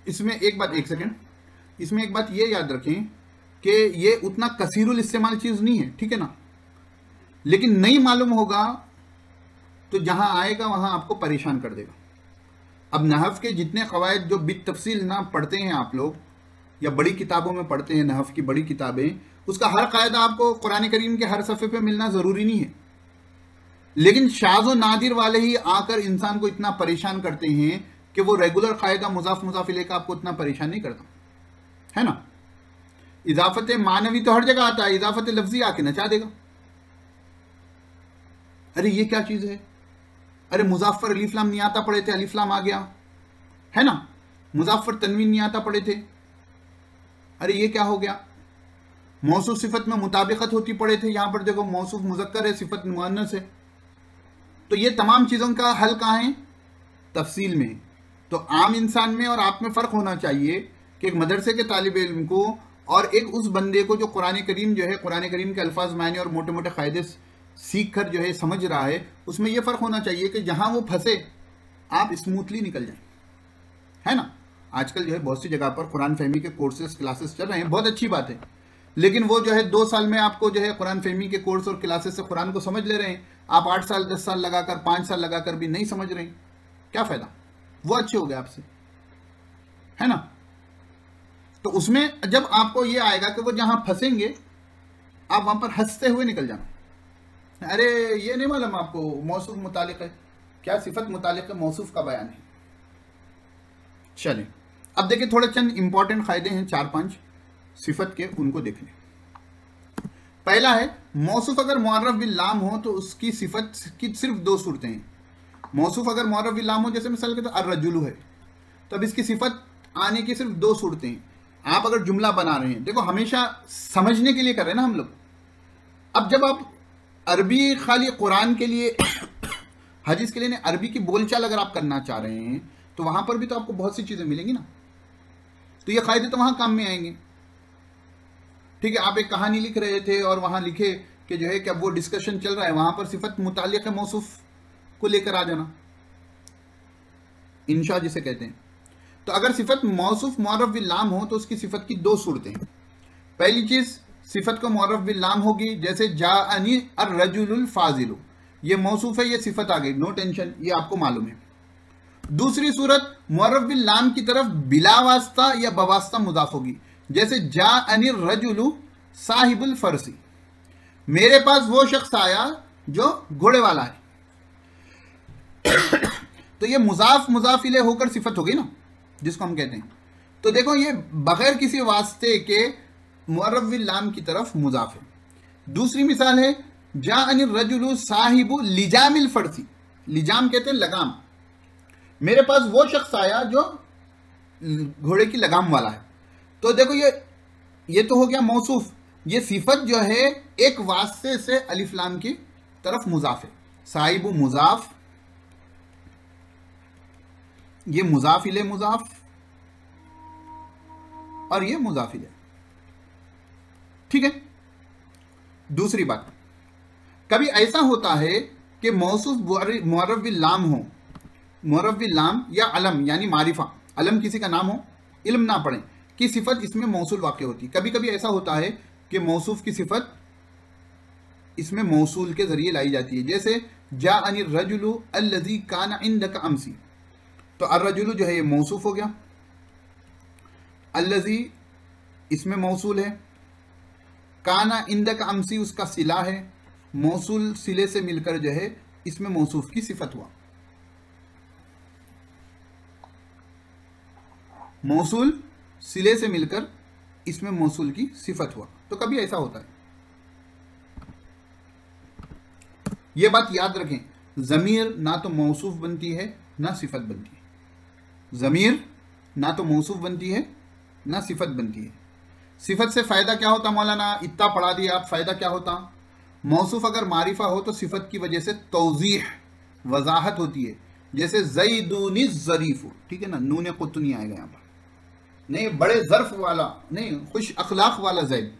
इसमें एक बात, एक सेकेंड, इसमें एक बात ये याद रखें कि ये उतना कसीरुल इस्तेमाल चीज़ नहीं है, ठीक है ना, लेकिन नहीं मालूम होगा तो जहां आएगा वहां आपको परेशान कर देगा। अब नहव के जितने कवायद जो बित तफसील ना पढ़ते हैं आप लोग, या बड़ी किताबों में पढ़ते हैं, नहव की बड़ी किताबें, उसका हर कायदा आपको कुरान करीम के हर सफ़े पे मिलना ज़रूरी नहीं है, लेकिन शाज़ व नादिर वाले ही आकर इंसान को इतना परेशान करते हैं कि वो रेगुलर कायदा मुजाफ मुजाफिले का आपको इतना परेशान नहीं करता, है ना। इजाफत मानवी तो हर जगह आता है, इजाफत लफ्जी आके नचा देगा। अरे ये क्या चीज़ है, अरे मुजाफर अलीफ्लाम नहीं आता पढ़े थे, अलीफ्लाम आ गया, है ना। मुजाफर तनवीन नहीं आता पढ़े थे, अरे ये क्या हो गया। मौसूफ सिफत में मुताबिकत होती पढ़े थे, यहां पर देखो मौसूफ मुजक्कर है, सिफत मुअन्नस है। तो ये तमाम चीज़ों का हल कहाँ है, तफसील में। तो आम इंसान में और आप में फ़र्क होना चाहिए कि एक मदरसे के तालिब इल्म को और एक उस बंदे को जो कुरान करीम जो है, कुरान करीम के अल्फाज मायने और मोटे मोटे क़ायदे सीख कर जो है समझ रहा है, उसमें यह फ़र्क होना चाहिए कि जहाँ वो फंसे आप स्मूथली निकल जाएं, है ना। आजकल जो है बहुत सी जगह पर कुरान फहमी के कोर्सेज क्लासेस चल रहे हैं, बहुत अच्छी बात है, लेकिन वो जो है 2 साल में आपको जो है कुरान फहमी के कोर्स और क्लासेस से कुरान को समझ ले रहे हैं, आप 8 साल 10 साल लगाकर 5 साल लगाकर भी नहीं समझ रहे हैं, क्या फ़ायदा। वो अच्छे हो गए आपसे, है ना। तो उसमें जब आपको ये आएगा कि वो जहां फंसेंगे आप वहां पर हंसते हुए निकल जाना। अरे ये नहीं मालूम आपको मौसूफ मुतालिक है, क्या सिफत मुतालिक है, मौसूफ का बयान है। चलिए अब देखिए थोड़े चंद इंपॉर्टेंट क़ायदे हैं 4-5 सिफत के, उनको देख लें। पहला है मौसूफ अगर मुअर्रफ बिल लाम हो तो उसकी सिफत की सिर्फ 2 सूरतें हैं। मौसूफ अगर मुअर्रफ बिल लाम हो, जैसे मिसाल के तो अर्रजुलु है, तो अब इसकी सिफत आने की सिर्फ 2 सूरतें हैं। आप अगर जुमला बना रहे हैं, देखो हमेशा समझने के लिए कर रहे हैं ना हम लोग। अब जब आप अरबी खाली कुरान के लिए हदीस के लिए नहीं, अरबी की बोलचाल अगर आप करना चाह रहे हैं तो वहां पर भी तो आपको बहुत सी चीजें मिलेंगी ना, तो ये कायदे तो वहां काम में आएंगे। ठीक है, आप एक कहानी लिख रहे थे और वहां लिखे कि जो है कि अब वो डिस्कशन चल रहा है, वहां पर सिफत मुतालिक मौसूफ को लेकर आ जाना, इंशा जिसे कहते हैं। तो अगर सिफत मौसूफ मुअर्रफ बिल लाम हो तो उसकी सिफत की 2 सूरतें हैं। पहली चीज सिफत को मुअर्रफ बिल लाम होगी, जैसे जाअनी अर्रजुलुल फाजिलु, ये मौसूफ है, ये सिफत आ गई, नो टेंशन, ये आपको मालूम है। दूसरी सूरत मुअर्रफ बिल लाम की तरफ बिला वास्ता या बवास्ता मुजाफ होगी, जैसे जाअनी रजुलु साहिबुल फरसी, मेरे पास वो शख्स आया जो घोड़े वाला है। तो ये मुजाफ मुजाफ इले होकर सिफत होगी ना, जिसको हम कहते हैं। तो देखो ये बगैर किसी वास्ते के मुअर्रफ बिल लाम की तरफ मुजाफ है। दूसरी मिसाल है जाअनी रजुलु साहिबु लिजामिल फरसी, लिजाम कहते हैं लगाम, मेरे पास वो शख्स आया जो घोड़े की लगाम वाला है। तो देखो ये तो हो गया मौसूफ, ये सिफत जो है एक वास्ते से अलिफ लाम की तरफ मुजाफ है। साहिबु मुजाफ, ये मुजाफ इले मुजाफ, और ये मुजाफ इले, ठीक है। दूसरी बात, कभी ऐसा होता है कि मौसूफ मुअर्रफ बिल लाम हो, मुअर्रफ बिल लाम या अलम यानी मारिफा, अलम किसी का नाम हो, इल्म ना पढ़े, की सिफत इसमें मौसूल वाक़ होती। कभी कभी ऐसा होता है कि मौसूफ की सिफत इसमें मौसूल के जरिए लाई जाती है, जैसे जाअनी रजुलु अल्लज़ी काना इंदका अमसी, तो अर्रजुलु जो है ये मौसूफ हो गया, अल्लज़ी इसमें मौसूल है, काना इंदका अमसी उसका सिला है, मौसूल सिले से मिलकर जो है इसमें मौसूफ की सिफत हुआ। मौसूल सिले से मिलकर इसमें मौसूल की सिफत हुआ, तो कभी ऐसा होता है। यह बात याद रखें, ज़मीर ना तो मौसूफ बनती है ना सिफत बनती है। ज़मीर ना तो मौसूफ बनती है ना सिफत बनती है। सिफत से फ़ायदा क्या होता मौलाना, इतना पढ़ा दिया आप, फ़ायदा क्या होता। मौसूफ अगर मारिफा हो तो सिफत की वजह से तौज़ीह वजाहत होती है, जैसे ज़ैदुनि ज़रीफ़ु, ठीक है ना, नून कुत नहीं आएगा यहाँ पर, नहीं बड़े ज़र्फ वाला नहीं, खुश अखलाक वाला जैद,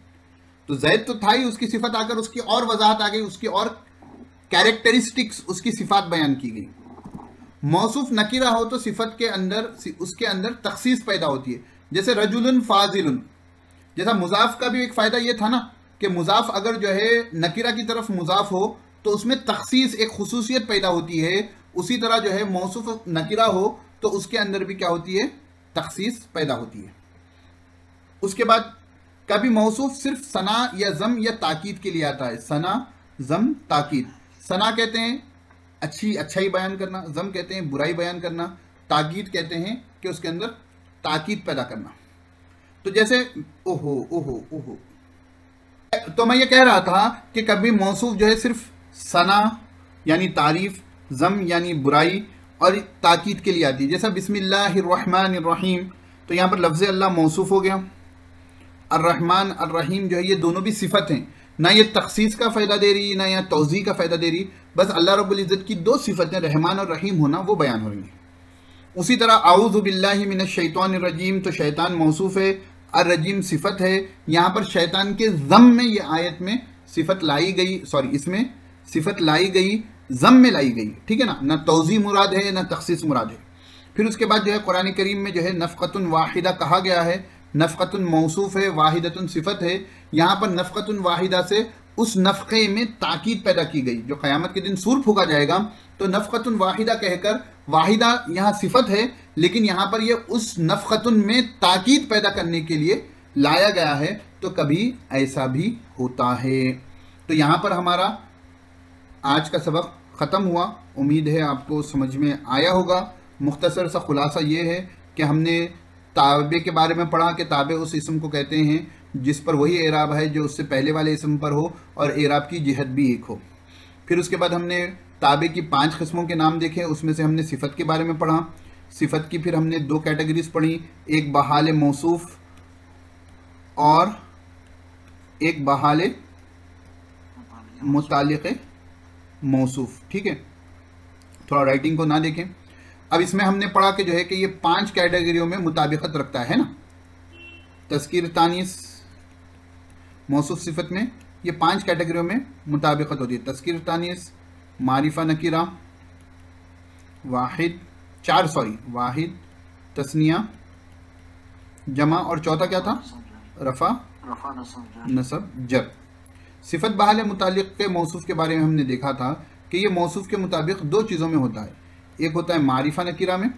तो जैद तो था ही, उसकी सिफत आकर उसकी और वजाहत आ गई, उसकी और कैरेक्टरिस्टिक्स, उसकी सिफात बयान की गई। मौसूफ नकीरा हो तो सिफत के अंदर उसके अंदर तखसीस पैदा होती है, जैसे रजुलन फाजिलुन, जैसा मुजाफ का भी एक फ़ायदा ये था ना कि मुजाफ अगर जो है नकीरा की तरफ मुजाफ हो तो उसमें तखसीस एक खुसूसियत पैदा होती है, उसी तरह जो है मौसूफ नकीरा हो तो उसके अंदर भी क्या होती है, तखसीस पैदा होती है। उसके बाद कभी मौसूफ सिर्फ सना या जम या ताकीद के लिए आता है, सना जम ताकीद। सना कहते हैं अच्छाई बयान करना, जम कहते हैं बुराई बयान करना, ताकीद कहते हैं कि उसके अंदर ताकीद पैदा करना। तो जैसे ओहो ओहो ओहो, तो मैं ये कह रहा था कि कभी मौसूफ जो है सिर्फ सना यानी तारीफ, जम यानी बुराई और ताकीद के लिए आती है, जैसा बिस्मिल्लाहिर्रहमानिर्रहीम, तो यहाँ पर लफ्ज़ अल्लाह मौसूफ हो गया। अर्रहमान अर्रहीम जो है ये दोनों भी सिफत हैं, ना ये तखसीस का फ़ायदा दे रही ना या तौज़ी का फ़ायदा दे रही, बस अल्लाह रब्बुल इज़्ज़त की 2 सिफतें रहमान और रहीम होना वो बयान हो रही हैं। उसी तरह आऊज़ु बिल्लाहि मिनश शैतानिर रजीम, तो शैतान मौसूफ है, और रजीम सिफत है। यहाँ पर शैतान के ज़म में ये आयत में सिफत लाई गई, सॉरी इसमें सिफत लाई गई, ज़म में लाई गई, ठीक है ना, ना तौज़ी मुराद है ना तख़सीस मुराद है। फिर उसके बाद जो है कुरान करीम में जो है नफ़क़तुन वाहिदा कहा गया है, नफ़क़तुन मौसूफ है, वाहिदतुन सिफत है। यहाँ पर नफ़क़तुन वाहिदा से उस नफ़क़े में ताकीद पैदा की गई। जो क़यामत के दिन सूर फूका जाएगा तो नफ़क़तुन वाहिदा कहकर, वाहिदा यहाँ सिफत है लेकिन यहाँ पर ये उस नफ़क़तुन में ताकीद पैदा करने के लिए लाया गया है। तो कभी ऐसा भी होता है। तो यहाँ पर हमारा आज का सबक ख़त्म हुआ। उम्मीद है आपको समझ में आया होगा। मुख्तसर सा खुलासा ये है कि हमने ताबे के बारे में पढ़ा कि ताबे उस इसम को कहते हैं जिस पर वही एराब है जो उससे पहले वाले इसम पर हो और एराब की जिहत भी एक हो। फिर उसके बाद हमने ताबे की 5 किस्मों के नाम देखे, उसमें से हमने सिफत के बारे में पढ़ा। सिफत की फिर हमने 2 कैटेगरीज पढ़ी, एक बहाल मौसूफ और एक बहाल मुतालिक़ मौसूफ, ठीक है। थोड़ा राइटिंग को ना देखें। अब इसमें हमने पढ़ा कि जो है कि ये 5 कैटेगरियों में मुताबिकत रखता है ना। तस्कीर तानीस मौसूफ सिफत में ये 5 कैटेगरियों में मुताबिकत होती है। तस्कीर तानीस, मारिफा नकीरा, वाहिद, 4 सॉरी वाहिद, तस्निया, जमा और चौथा क्या था, रफ़ा नसब जर। सिफत बहाल मुतालिक के मौसूफ के बारे में हमने देखा था कि ये मौसूफ के मुताबिक 2 चीज़ों में होता है। एक होता है मारिफा नकीरा में,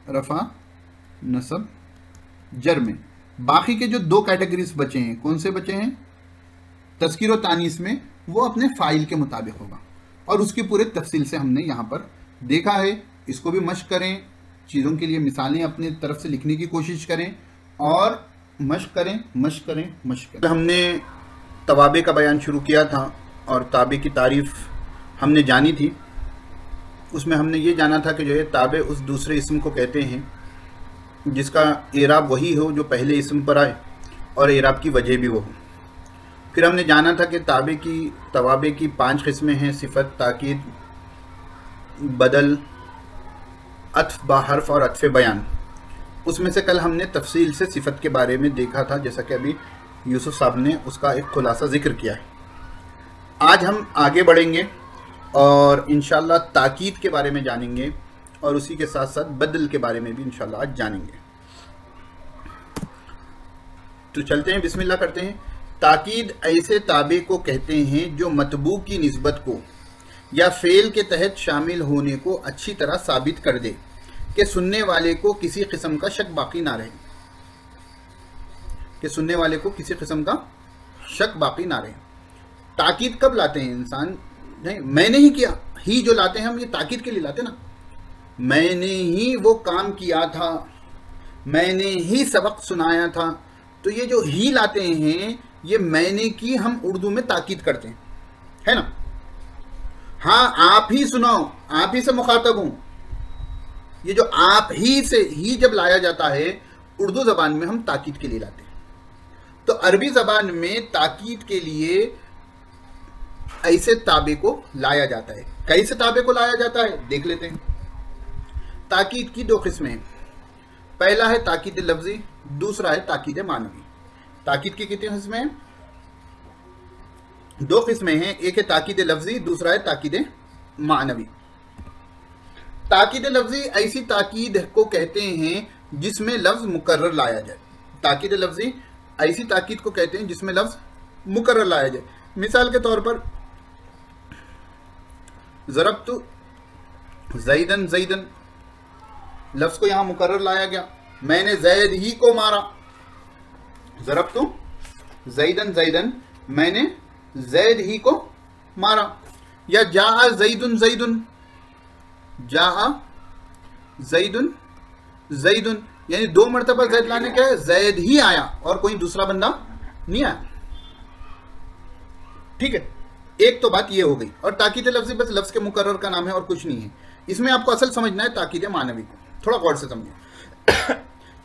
रफ़ा नसब जर में। बाकी के जो 2 कैटेगरीज बचे हैं, कौन से बचे हैं, तस्कीर और तानीस में, वो अपने फ़ाइल के मुताबिक होगा और उसकी पूरे तफसील से हमने यहाँ पर देखा है। इसको भी मश्क करें, चीज़ों के लिए मिसालें अपने तरफ से लिखने की कोशिश करें और मश्क करें, मश्क करें, मश्क करें। हमने तवाबे का बयान शुरू किया था और ताबे की तारीफ़ हमने जानी थी। उसमें हमने ये जाना था कि जो है ताबे उस दूसरे इसम को कहते हैं जिसका एराब वही हो जो पहले इसम पर आए और एराब की वजह भी वो हो। फिर हमने जाना था कि तवाबे की 5 किस्में हैं, सिफत, ताकीद, बदल, अत्फ बाहर्फ और अत्फ बयान। उसमें से कल हमने तफसील से सिफत के बारे में देखा था, जैसा कि अभी यूसुफ साहब ने उसका एक खुलासा जिक्र किया है। आज हम आगे बढ़ेंगे और इंशाल्लाह ताकीद के बारे में जानेंगे और उसी के साथ साथ बदल के बारे में भी इंशाल्लाह आज जानेंगे। तो चलते हैं, बिस्मिल्लाह करते हैं। ताकीद ऐसे ताबे को कहते हैं जो मतबू की निस्बत को या फेल के तहत शामिल होने को अच्छी तरह साबित कर दे कि सुनने वाले को किसी किस्म का शक बाकी ना रहे, कि सुनने वाले को किसी किस्म का शक बाकी ना रहे। ताकीद कब लाते हैं इंसान, नहीं मैंने ही किया, ही जो लाते हैं हम, ये ताकीद के लिए लाते ना। मैंने ही वो काम किया था, मैंने ही सबक सुनाया था, तो ये जो ही लाते हैं ये मैंने की हम उर्दू में ताकीद करते हैं, है ना। हाँ आप ही सुनाओ, आप ही से मुखातब हूं, ये जो आप ही से ही जब लाया जाता है उर्दू ज़बान में हम ताकीद के लिए लाते हैं। तो अरबी ज़बान में ताकीद के लिए ऐसे ताबे को लाया जाता है। कैसे ताबे को लाया जाता है देख लेते हैं। ताकीद की 2 किस्में हैं। पहला है ताकीद लफ्जी, दूसरा है ताकीद मानवी। ताकीद की कितनी किस्में हैं, 2 किस्में हैं। एक है ताकीद लफ्जी, दूसरा है ताकीद मानवी। ताकीद लफ्जी ऐसी ताकीद को कहते हैं जिसमें लफ्ज मुकर्रर लाया जाए। ताकीद लफ्जी ऐसी ताकीद को कहते हैं जिसमें लफ्ज मुकर्रर लाया जाए। मिसाल के तौर पर ज़रबतु ज़ैदन ज़ैदन, लफ्ज को यहां मुकर्रर लाया गया, मैंने जैद ही को मारा। ज़रबतु ज़ैदन ज़ैदन, मैंने जैद ही को मारा। या जाआ ज़ैदुन ज़ैदुन, जाआ ज़ैदुन ज़ैदुन, यानी 2 मरतबा जैद लाने का, जैद ही आया और कोई दूसरा बंदा नहीं आया, ठीक है। एक तो बात ये हो गई। और ताकीद लफ्ज़ी बस लफ्ज़ के मुकर्रर का नाम है और कुछ नहीं है। इसमें आपको असल समझना है ताकीद मानवी को, थोड़ा गौर से समझिए।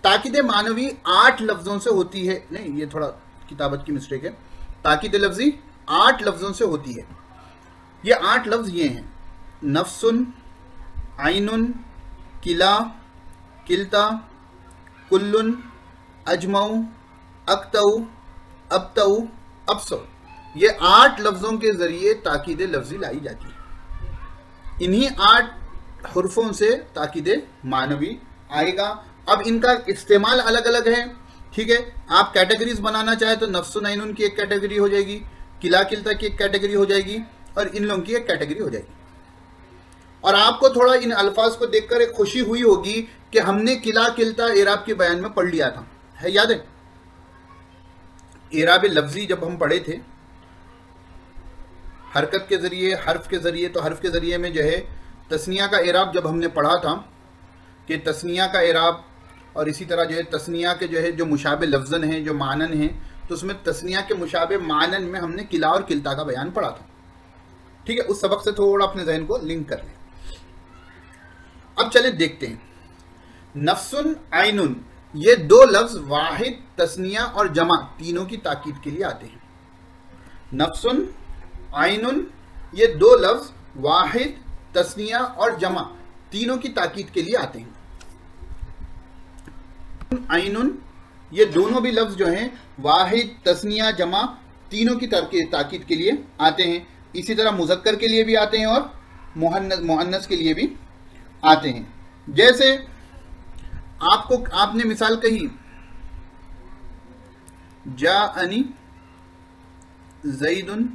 ताकीद मानवी 8 लफ्ज़ों से होती है, नहीं ये थोड़ा किताबत की मिस्टेक है। ताकीद लफ्ज़ी 8 लफ्ज़ों से होती है। ये 8 लफ्ज़ ये हैं, नफ्सुन, आइनुन, किला, किल्ता, कुल्लुन, अजमऊ, अक्तऊ, अबतऊ, अबसौ, ये 8 लफ्ज़ों के ज़रिए ताकीद लफ्ज़ी लाई जाती है। इन्हीं 8 हुर्फों से ताकीद मानवी आएगा। अब इनका इस्तेमाल अलग अलग है, ठीक है। आप कैटेगरीज बनाना चाहे तो नफ्सुन आइनुन की एक कैटेगरी हो जाएगी, किला किल्ता की एक कैटेगरी हो जाएगी, और इन लोगों की एक कैटेगरी हो जाएगी। और आपको थोड़ा इन अल्फाज को देखकर एक खुशी हुई होगी कि हमने किला किल्ता एराब के बयान में पढ़ लिया था, है याद है? एराब लफ्जी जब हम पढ़े थे हरकत के जरिए, हर्फ के जरिए, तो हर्फ के जरिए में जो है तस्निया का एराब जब हमने पढ़ा था कि तस्निया का एराब, और इसी तरह जो है तस्निया के जो है जो मुशाबे लफ्ज़न हैं, जो मानन हैं, तो उसमें तस्निया के मुशाबे मानन में हमने किला और किल्ता का बयान पढ़ा था, ठीक है। उस सबक से थोड़ा अपने जहन को लिंक कर लें। अब चले देखते हैं, नफ्सुन आइनुन, ये 2 लफ्ज़ वाहिद, तस्निया और जमा तीनों की ताकीद के लिए आते हैं। नफ्सुन आइनुन, ये 2 लफ्ज़ वाहिद, तस्निया और जमा तीनों की ताकीद के लिए आते हैं। आइनुन, ये दोनों भी लफ्ज़ जो हैं वाहिद, तस्निया, जमा तीनों की ताकीद के लिए आते हैं। इसी तरह मुज़क्कर के लिए भी आते हैं और मुअन्नस के लिए भी आते हैं। जैसे आपने मिसाल कही, जाअनी ज़ैदुन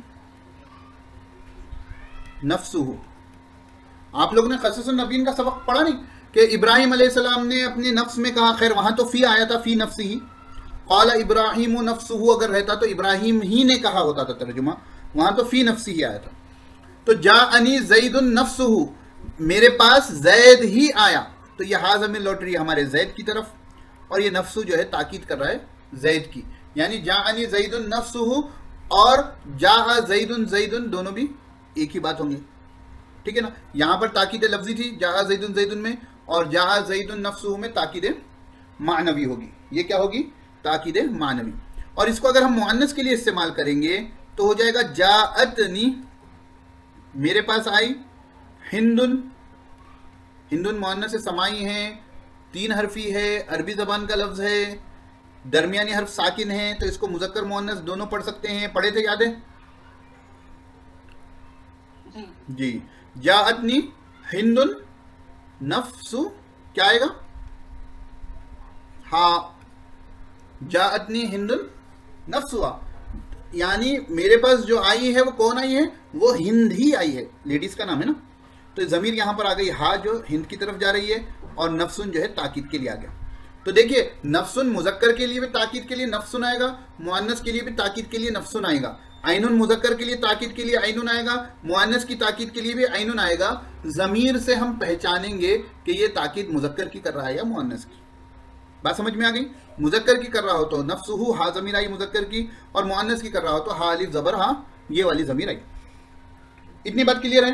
नफ्सुहु। आप लोगों ने क़ससुन नबीन का सबक पढ़ा नहीं कि इब्राहिम अलैहिस्सलाम ने अपने नफ्स में कहा, खैर वहां तो फी आया था, फी नफ्सिही, क़ाला इब्राहिमु नफ्सुहु अगर रहता तो इब्राहिम ही ने कहा होता था तर्जुमा, वहां तो फी नफ्सिही आया था। तो जाअनी ज़ैदुन नफ्सुहु, मेरे पास जैद ही आया, तो यह हा ज़मीर लौट रही है हमारे जैद की तरफ, और ये नफ्सु जो है ताकीद कर रहा है जैद की, यानी जाअनी ज़ैदुन नफ्सुहु और जाअ ज़ैदुन ज़ैदुन दोनों भी एक ही बात होंगे, ठीक है ना। यहां पर ताकीद लफ्जी थी जाअ ज़ैदुन ज़ैदुन में, और जाअ ज़ैदुन नफ्सुहु में ताकीद मानवी होगी। ये क्या होगी? ताकीद मानवी। और इसको अगर हम मुअन्नस के लिए इस्तेमाल करेंगे तो हो जाएगा जाअतनी, मेरे पास आई, हिंदुन, हिंदुन मुअन्नस से समाई है, 3 हरफी है, अरबी ज़बान का लफ्ज़ है, दरमियानी हर्फ साकिन है, तो इसको मुज़क्कर मुअन्नस दोनों पढ़ सकते हैं। पढ़े थे, याद है जी। जाअतनी हिंदुन नफ्सु, क्या आएगा? हाँ, जाअतनी हिंदुन नफ्सुहा, यानी मेरे पास जो आई है वो कौन आई है? वो हिंद ही आई है, लेडीज का नाम है ना। तो ज़मीर यहां पर आ गई हा, जो हिंद की तरफ जा रही है, और नफ्सुन जो है ताकीद के लिए आ गया। तो देखिए, नफ्सुन मुज़क्कर के लिए भी ताकीद के लिए नफ्सुन आएगा, मुअन्नस के लिए भी ताकीद के लिए नफ्सुन आएगा। आइनुन मुज़क्कर के लिए ताकीद के लिए आइनुन आएगा, मुअन्नस की ताकीद के लिए भी आइनुन आएगा। ज़मीर से हम पहचानेंगे कि ये ताकीद मुज़क्कर की कर रहा है या मुअन्नस की। बात समझ में आ गई? मुज़क्कर की कर रहा हो तो नफ्सुहु, हा ज़मीर आई मुज़क्कर की, और मुअन्नस की कर रहा हो तो हा अलिफ ज़बर हा, ये वाली ज़मीर आई। इतनी बात क्लियर है?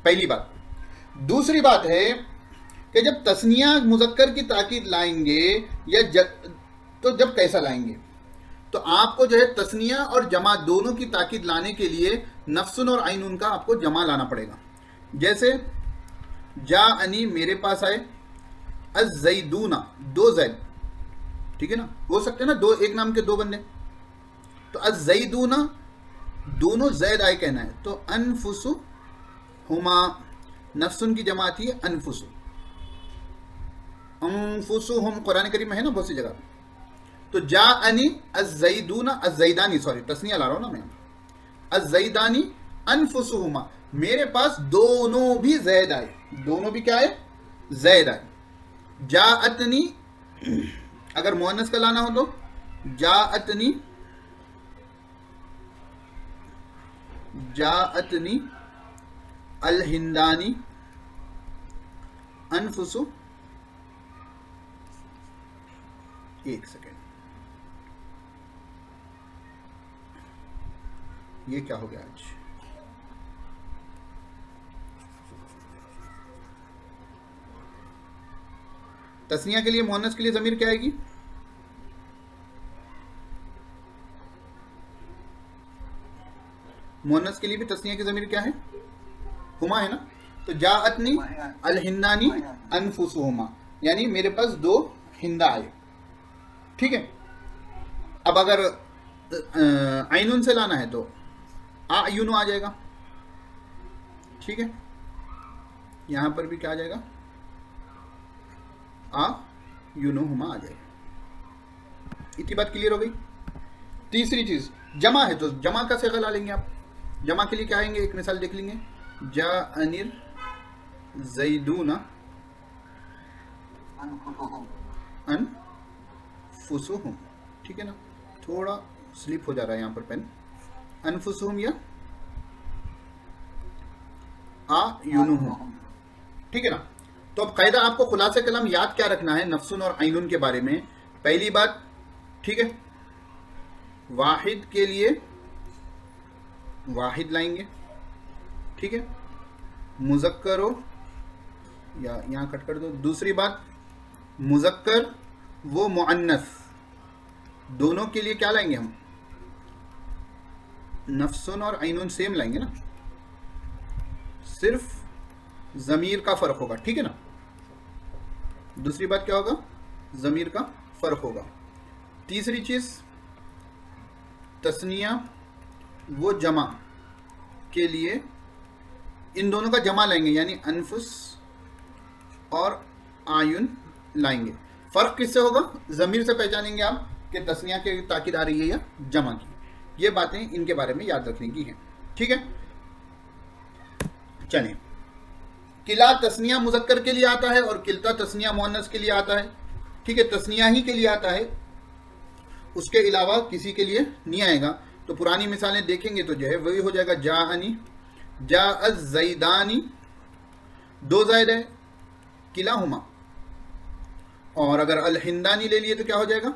पहली बात। दूसरी बात है कि जब तस्निया मुज़क्कर की ताकीद लाएंगे या तो जब कैसा लाएंगे, तो आपको जो है तस्निया और जमा दोनों की ताकीद लाने के लिए नफ्सुन और आइनुन का आपको जमा लाना पड़ेगा। जैसे जाअनी, मेरे पास आए, अज़्ज़ैदूना, 2 ज़ैद, ठीक है ना, हो सकते हैं ना, 2 एक नाम के 2 बंदे, तो अज़्ज़ैदूना दोनों ज़ैद आए कहना है, तो अनफुसु हुमा, नफ्सुन की जमा आती है अनफुसु, अनफुसु हम कुरान करीम में है ना बहुत सी जगह। तो जाअनी अज़्ज़ैदूना, अज़्ज़ैदानी, सॉरी तस्निया ला रहा हूं ना मैं, अज़्ज़ैदानी अनफुसुहुमा, मेरे पास दोनों भी ज़ैद आए, दोनों भी क्या आए? ज़ैद आए। जाअतनी, अगर मुअन्नस का लाना हो तो जाअतनी, जाअतनी अल हिंदानी अनफुसु, एक सेकेंड, ये क्या हो गया आज? तस्निया के लिए, मुअन्नस के लिए ज़मीर क्या आएगी? मुअन्नस के लिए भी तस्निया की ज़मीर क्या है? हुमा है ना। तो जाअतनी अल हिंदानी अनफुसुहुमा, यानी मेरे पास 2 हिंदा आए। ठीक है, अब अगर आइनुन से लाना है तो आयुनु आ जाएगा। ठीक है, यहां पर भी क्या आ जाएगा, आयुनुहुमा आ जाएगा। इतनी बात क्लियर हो गई। तीसरी चीज जमा है, तो जमा का सेगा ला लेंगे आप। जमा के लिए क्या आएंगे, एक मिसाल देख लेंगे, जाअनिर ज़ैदूना अनफुसुहुम। ठीक है ना, थोड़ा स्लिप हो जा रहा है यहाँ पर पेन, अनफुसुहुम या आयुनुहुम। ठीक है ना। तो अब कायदा आपको खुलासे कलम याद क्या रखना है नफ्सुन और आइनुन के बारे में। पहली बात, ठीक है, वाहिद के लिए वाहिद लाएंगे। ठीक है, मुज़क्कर हो या यहां कट कर दो। दूसरी बात, मुज़क्कर वो मुअन्नस, दोनों के लिए क्या लाएंगे हम, नफ्सुन और आइनुन सेम लाएंगे ना, सिर्फ ज़मीर का फर्क होगा। ठीक है ना। दूसरी बात क्या होगा, ज़मीर का फर्क होगा। तीसरी चीज, तस्निया वो जमा के लिए इन दोनों का जमा लाएंगे, यानी अनफुस और आयुन लाएंगे। फर्क किससे होगा, ज़मीर से पहचानेंगे आप कि तस्निया की ताकीद आ रही है या जमा की। ये बातें इनके बारे में याद रखने की हैं। ठीक है, चलिए। किला तस्निया मुज़क्कर के लिए आता है और किल्ता तस्निया मुअन्नस के लिए आता है। ठीक है, तस्निया ही के लिए आता है, उसके अलावा किसी के लिए नहीं आएगा। तो पुरानी मिसालें देखेंगे तो जो है वही हो जाएगा, जाअनी, जाअज़ ज़ैदानी, 2 ज़ायद है, किलाहुमा। और अगर अल हिंदानी ले लिए तो क्या हो जाएगा,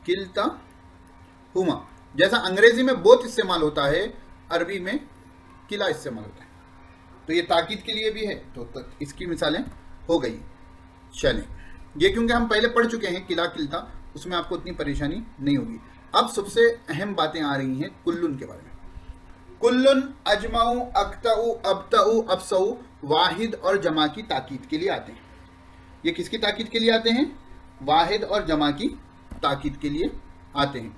किल्ता हुमा। जैसा अंग्रेजी में बोथ इस्तेमाल होता है, अरबी में किला इस्तेमाल होता है। तो ये ताकीद के लिए भी है, तो इसकी मिसालें हो गई। चलें, ये क्योंकि हम पहले पढ़ चुके हैं किला किल्ता, उसमें आपको इतनी परेशानी नहीं होगी। अब सबसे अहम बातें आ रही हैं कुल्लुन के बारे में। कुल्लुन, अजमाऊ, अक्ताऊ, अबताऊ, अबसऊ, वाहिद और जमा की ताकीद के लिए आते हैं। ये किसकी ताकीद के लिए आते हैं, वाहिद और जमा की ताकीद के लिए आते हैं।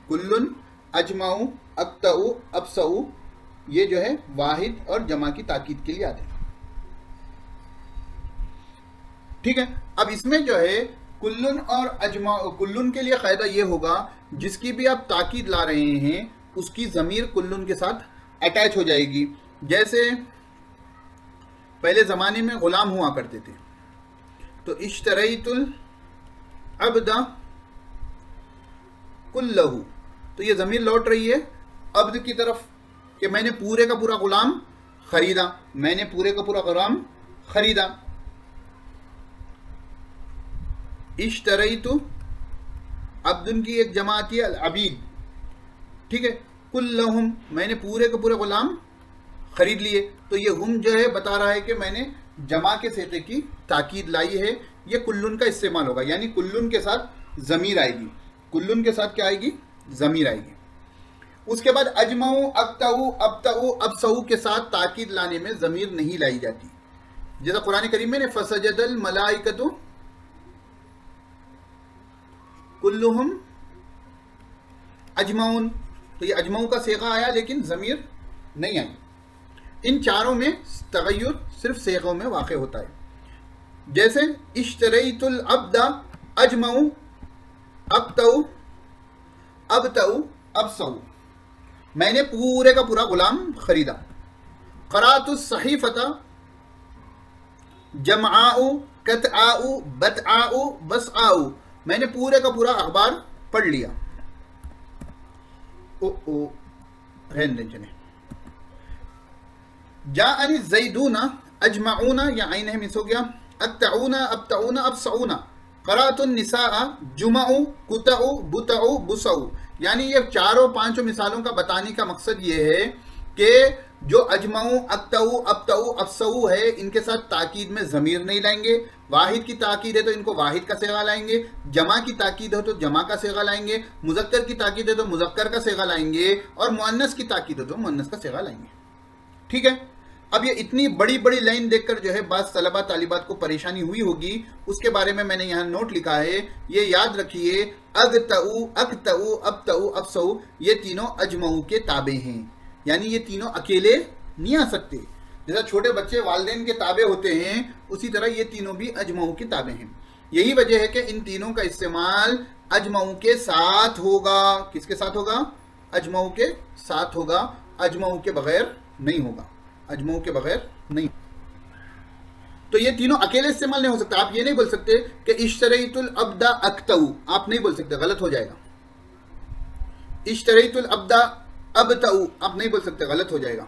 कुल्लुन, अजमाऊ, अक्ताऊ, अबसऊ, ये जो है वाहिद और जमा की ताकीद के लिए आते हैं। ठीक है, अब इसमें जो है कुल्लुन और अजमा, कुल्लुन के लिए कायदा ये होगा, जिसकी भी आप ताकीद ला रहे हैं उसकी ज़मीर कुल्लुन के साथ अटैच हो जाएगी। जैसे पहले ज़माने में ग़ुलाम हुआ करते थे, तो इश्तरैतुल अब्दा कुल्लहु, तो ये ज़मीर लौट रही है अब्द की तरफ कि मैंने पूरे का पूरा ग़ुलाम खरीदा, मैंने पूरे का पूरा ग़ुलाम खरीदा। इश्तरैतु, अब्दुन की एक जमा आती है अबीद। ठीक है, कुल्लहुम, मैंने पूरे के पूरे ग़ुलाम खरीद लिए। तो ये हम जो है बता रहा है कि मैंने जमा के सेते की ताकीद लाई है। ये कुल्लुन का इस्तेमाल होगा, यानी कुल्लुन के साथ ज़मीर आएगी। कुल्लुन के साथ क्या आएगी, ज़मीर आएगी। उसके बाद अजमाऊ, अक्ताऊ, अबताऊ, अबसऊ के साथ ताकीद लाने में ज़मीर नहीं लाई जाती। जैसा कुरान करीम में ने फसजदल मलाइकतु कुल्लुहुम अजमाउन, तो ये अजमाऊ का सेगा आया लेकिन ज़मीर नहीं आई। इन चारों में तगय्युर सिर्फ सेगों में वाक़ होता है। जैसे इश्तरैतुल अब्दा, अजमाऊ, अक्ताऊ, अबताऊ, अबसऊ, मैंने पूरे का पूरा ग़ुलाम खरीदा। क़राअतुस सहीफ़ता, जमआउ, कतआउ, बतआउ, बसआउ, मैंने पूरे का पूरा अखबार पढ़ लिया। ओ रहने दें, चले। जाअनी ज़ैदूना, अजमाऊना, या आइन है मिस हो गया, अक्ताऊना, अबताऊना, अबसऊना, क़राअतुन निसाअ, जुमअu, कुतअu, बुतअu, बुसअu। यानी ये चारों पांचों मिसालों का बताने का मकसद ये है कि जो अजमऊ, अक्तऊ, अब्तऊ, अफसऊ है, इनके साथ ताकीद में ज़मीर नहीं लाएंगे। वाहिद की ताकीद है तो इनको वाहिद का सेगा लाएंगे, जमा की ताकीद हो तो जमा का सेगा लाएंगे, मुज़क्कर की ताकीद है तो मुज़क्कर का सेगा लाएंगे, और मुअन्नस की ताकीद हो तो मुअन्नस का सेगा लाएंगे। ठीक है। अब ये इतनी बड़ी बड़ी लाइन देखकर जो है बास तलबा तालिबात को परेशानी हुई होगी, उसके बारे में मैंने यहाँ नोट लिखा है, ये याद रखिए। अगतऊ, अक्तऊ, अब्तऊ, अफसऊ, ये तीनों अजमऊ के ताबे हैं, यानी ये तीनों अकेले नहीं आ सकते। जैसा छोटे बच्चे वालिदैन के ताबे होते हैं, उसी तरह ये तीनों भी अजमऊ के ताबे हैं। यही वजह है कि इन तीनों का इस्तेमाल अजमऊ के साथ होगा। किसके साथ होगा? अजमऊ के साथ होगा, अजमऊ के बगैर नहीं होगा, अजमऊ के बगैर नहीं। तो ये तीनों अकेले इस्तेमाल नहीं हो सकता। आप ये नहीं बोल सकते कि इश्तरैतुल अब्दा अक्तऊ, आप नहीं बोल सकते, गलत हो जाएगा। इश्तरैतुल अब्दा अब्तऊ आप नहीं बोल सकते, गलत हो जाएगा।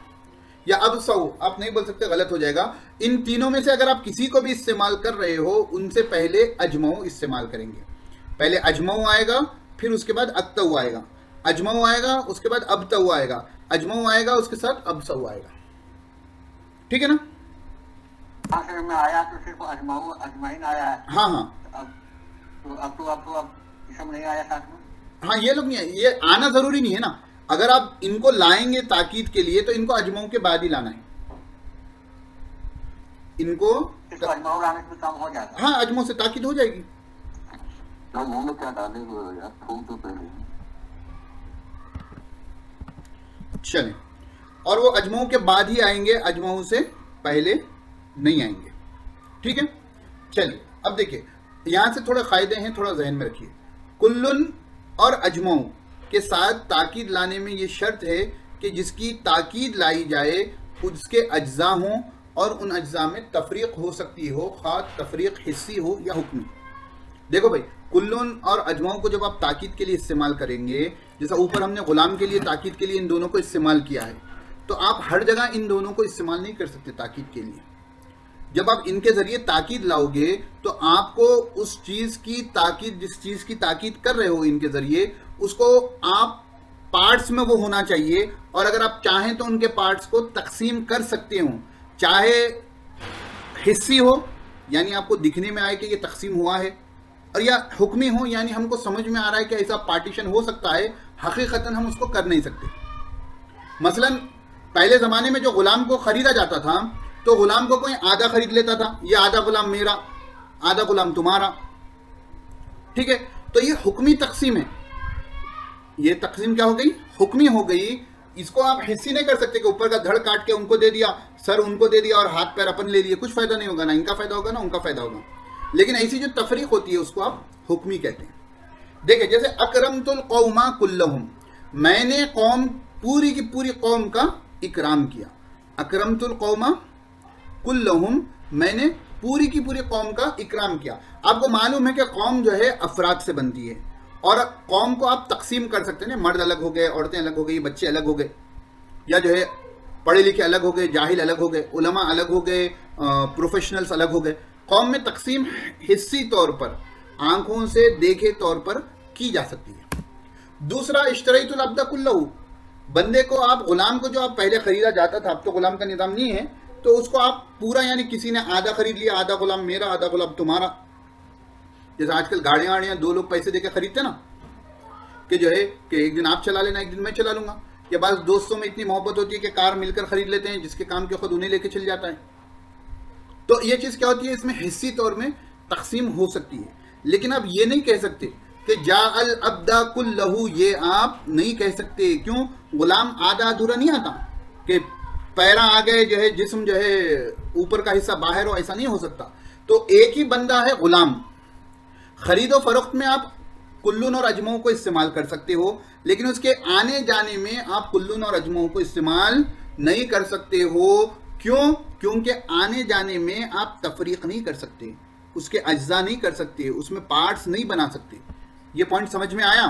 या अबसऊ आप नहीं बोल सकते, गलत हो जाएगा। इन तीनों में से अगर आप किसी को भी इस्तेमाल कर रहे हो, उनसे पहले अजमऊ इस्तेमाल करेंगे। पहले अजमऊ आएगा, फिर उसके बाद अक्तऊ आएगा, अजमऊ आएगा, उसके बाद अब्तऊ आएगा, अजमऊ आएगा, उसके साथ अबसऊ आएगा। ठीक है ना? आखिर में आया तो सिर्फ अजमाऊ अजमाइन आया है। हाँ हाँ, अब सब नहीं आया साथ में। हाँ, ये लोग नहीं है, ये आना जरूरी नहीं है ना। अगर आप इनको लाएंगे ताकीद के लिए तो इनको अजमऊ के बाद ही लाना है। इनको अजमाऊ लाने से काम हो जाता है। हाँ, अजमऊ से ताकीद हो जाएगी। तो मुंह में क्या डालेंगे यार, फूल तो पहले। चले, और वो अजमऊ के बाद ही आएंगे, अजमऊ से पहले नहीं आएंगे। ठीक है। चलिए अब देखिए, यहां से थोड़े कायदे हैं, थोड़ा जहन में रखिए। कुल्लुन और अजमऊ के साथ ताकीद लाने में ये शर्त है कि जिसकी ताकीद लाई जाए उसके अज्जा हों, और उन अज्जा में तफरीक हो सकती हो, खास तफरीक हिस्सी हो या हुक्मी। देखो भाई, कुल्लुन और अजमऊ को जब आप ताकीद के लिए इस्तेमाल करेंगे, जैसा ऊपर हमने गुलाम के लिए ताकीद के लिए इन दोनों को इस्तेमाल किया है, तो आप हर जगह इन दोनों को इस्तेमाल नहीं कर सकते ताकीद के लिए। जब आप इनके जरिए ताकीद लाओगे तो आपको उस चीज की ताकीद, जिस चीज की ताकीद कर रहे हो इनके जरिए, उसको आप पार्ट्स में वो होना चाहिए, और अगर आप चाहें तो उनके पार्ट्स को तकसीम कर सकते हो, चाहे हिस्सी हो यानी आपको दिखने में आए कि ये तकसीम हुआ है, और या हुक्मी हो यानी हमको समझ में आ रहा है कि ऐसा पार्टीशन हो सकता है, हकीकतन हम उसको कर नहीं सकते। मसलन पहले ज़माने में जो गुलाम को ख़रीदा जाता था, तो गुलाम को कोई आधा खरीद लेता था, ये आधा गुलाम मेरा, आधा गुलाम तुम्हारा। ठीक है, तो ये हुक्मी तकसीम है। ये तकसीम क्या हो गई? हुक्मी हो गई। इसको आप हिस्सी नहीं कर सकते कि ऊपर का धड़ काट के उनको दे दिया, सर उनको दे दिया और हाथ पैर अपन ले लिए। कुछ फ़ायदा नहीं होगा, ना इनका फ़ायदा होगा ना उनका फ़ायदा होगा। लेकिन ऐसी जो तफरीक होती है उसको आप हुक्मी कहते हैं। देखिए, जैसे अकरमतुल कौमा कुल्लहुम, मैंने कौम, पूरी की पूरी कौम का इकराम किया। अकरमतुल कौमा कुल्लहुम, मैंने पूरी की पूरी कौम का इकराम किया। आपको मालूम है कि कौम जो है अफराद से बनती है, और कौम को आप तकसीम कर सकते हैं। मर्द अलग हो गए, औरतें अलग हो गई, बच्चे अलग हो गए, या जो है पढ़े लिखे अलग हो गए, जाहिल अलग हो गए, उलमा अलग हो गए, प्रोफेशनल्स अलग हो गए। कौम में तकसीम हिस्सी तौर पर, आंखों से देखे तौर पर की जा सकती है। दूसरा, इश्तरैतुल अब्दा कुल्लहू, बंदे को आप, गुलाम को जो आप पहले खरीदा जाता था, अब तो गुलाम का निज़ाम नहीं है, तो उसको आप पूरा, यानी किसी ने आधा खरीद लिया, आधा गुलाम मेरा, आधा गुलाम तुम्हारा। जैसे आजकल गाड़ियाँ वाड़ियाँ दो लोग पैसे देकर खरीदते ना, कि जो है कि एक दिन आप चला लेना, एक दिन मैं चला लूँगा। या बाद दोस्तों में इतनी मोहब्बत होती है कि कार मिलकर खरीद लेते हैं, जिसके काम के खुद उन्हें लेके चल जाता है। तो ये चीज़ क्या होती है, इसमें हिस्सी तौर में तकसीम हो सकती है। लेकिन आप ये नहीं कह सकते कि जाअल अब्दा कुल्लहू, ये आप नहीं कह सकते। क्यों? गुलाम आधा अधूरा नहीं आता कि पैरा आ गए, जो है जिस्म जो है ऊपर का हिस्सा बाहर हो, ऐसा नहीं हो सकता। तो एक ही बंदा है गुलाम। खरीदो फरोख्त में आप कुल्लुन और अजमऊ को इस्तेमाल कर सकते हो, लेकिन उसके आने जाने में आप कुल्लुन और अजमऊ को इस्तेमाल नहीं कर सकते हो। क्यों? क्योंकि आने जाने में आप तफरीक नहीं कर सकते, उसके अज्जा नहीं कर सकते, उसमें पार्ट्स नहीं बना सकते। ये पॉइंट समझ में आया?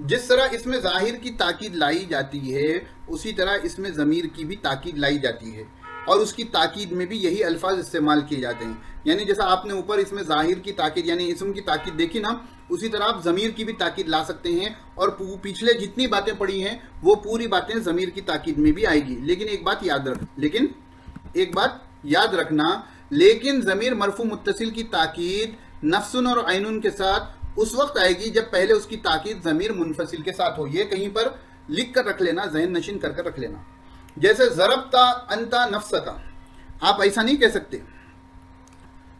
जिस तरह इसमें जाहिर की ताकीद लाई जाती है, उसी तरह इसमें ज़मीर की भी ताकीद लाई जाती है। और उसकी ताकीद में भी यही अल्फाज इस्तेमाल किए जाते हैं। यानी जैसा आपने ऊपर इसमें ज़ाहिर की ताकीद यानी इस्म की ताकीद देखी ना, उसी तरह आप ज़मीर की भी ताकीद ला सकते हैं और पिछले जितनी बातें पढ़ी हैं वो पूरी बातें ज़मीर की ताकीद में भी आएगी। लेकिन एक बात याद रखना, लेकिन ज़मीर मरफू मुत्तसिल की ताकीद नफ्सुन और ऐनुन के साथ उस वक्त आएगी जब पहले उसकी ताकीद ज़मीर मुनफसिल के साथ हो। ये कहीं पर लिख कर रख लेना, जहन नशीन कर रख लेना। जैसे ज़रबता अंता नफ्सका, आप ऐसा नहीं कह सकते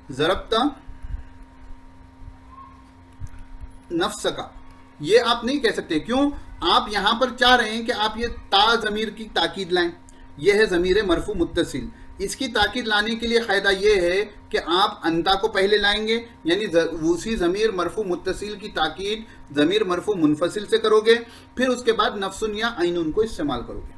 ज़रबता नफ्सका, ये आप नहीं कह सकते। क्यों? आप यहां पर चाह रहे हैं कि आप ये ता ज़मीर की ताकीद लाएं। यह है ज़मीर मरफू मुत्तसिल। इसकी ताकीद लाने के लिए फ़ायदा यह है कि आप अंता को पहले लाएंगे, यानी उसी ज़मीर मरफू मुत्तसिल की ताकीद ज़मीर मरफू मुनफसिल से करोगे, फिर उसके बाद नफ्सुन या ऐनुन को इस्तेमाल करोगे।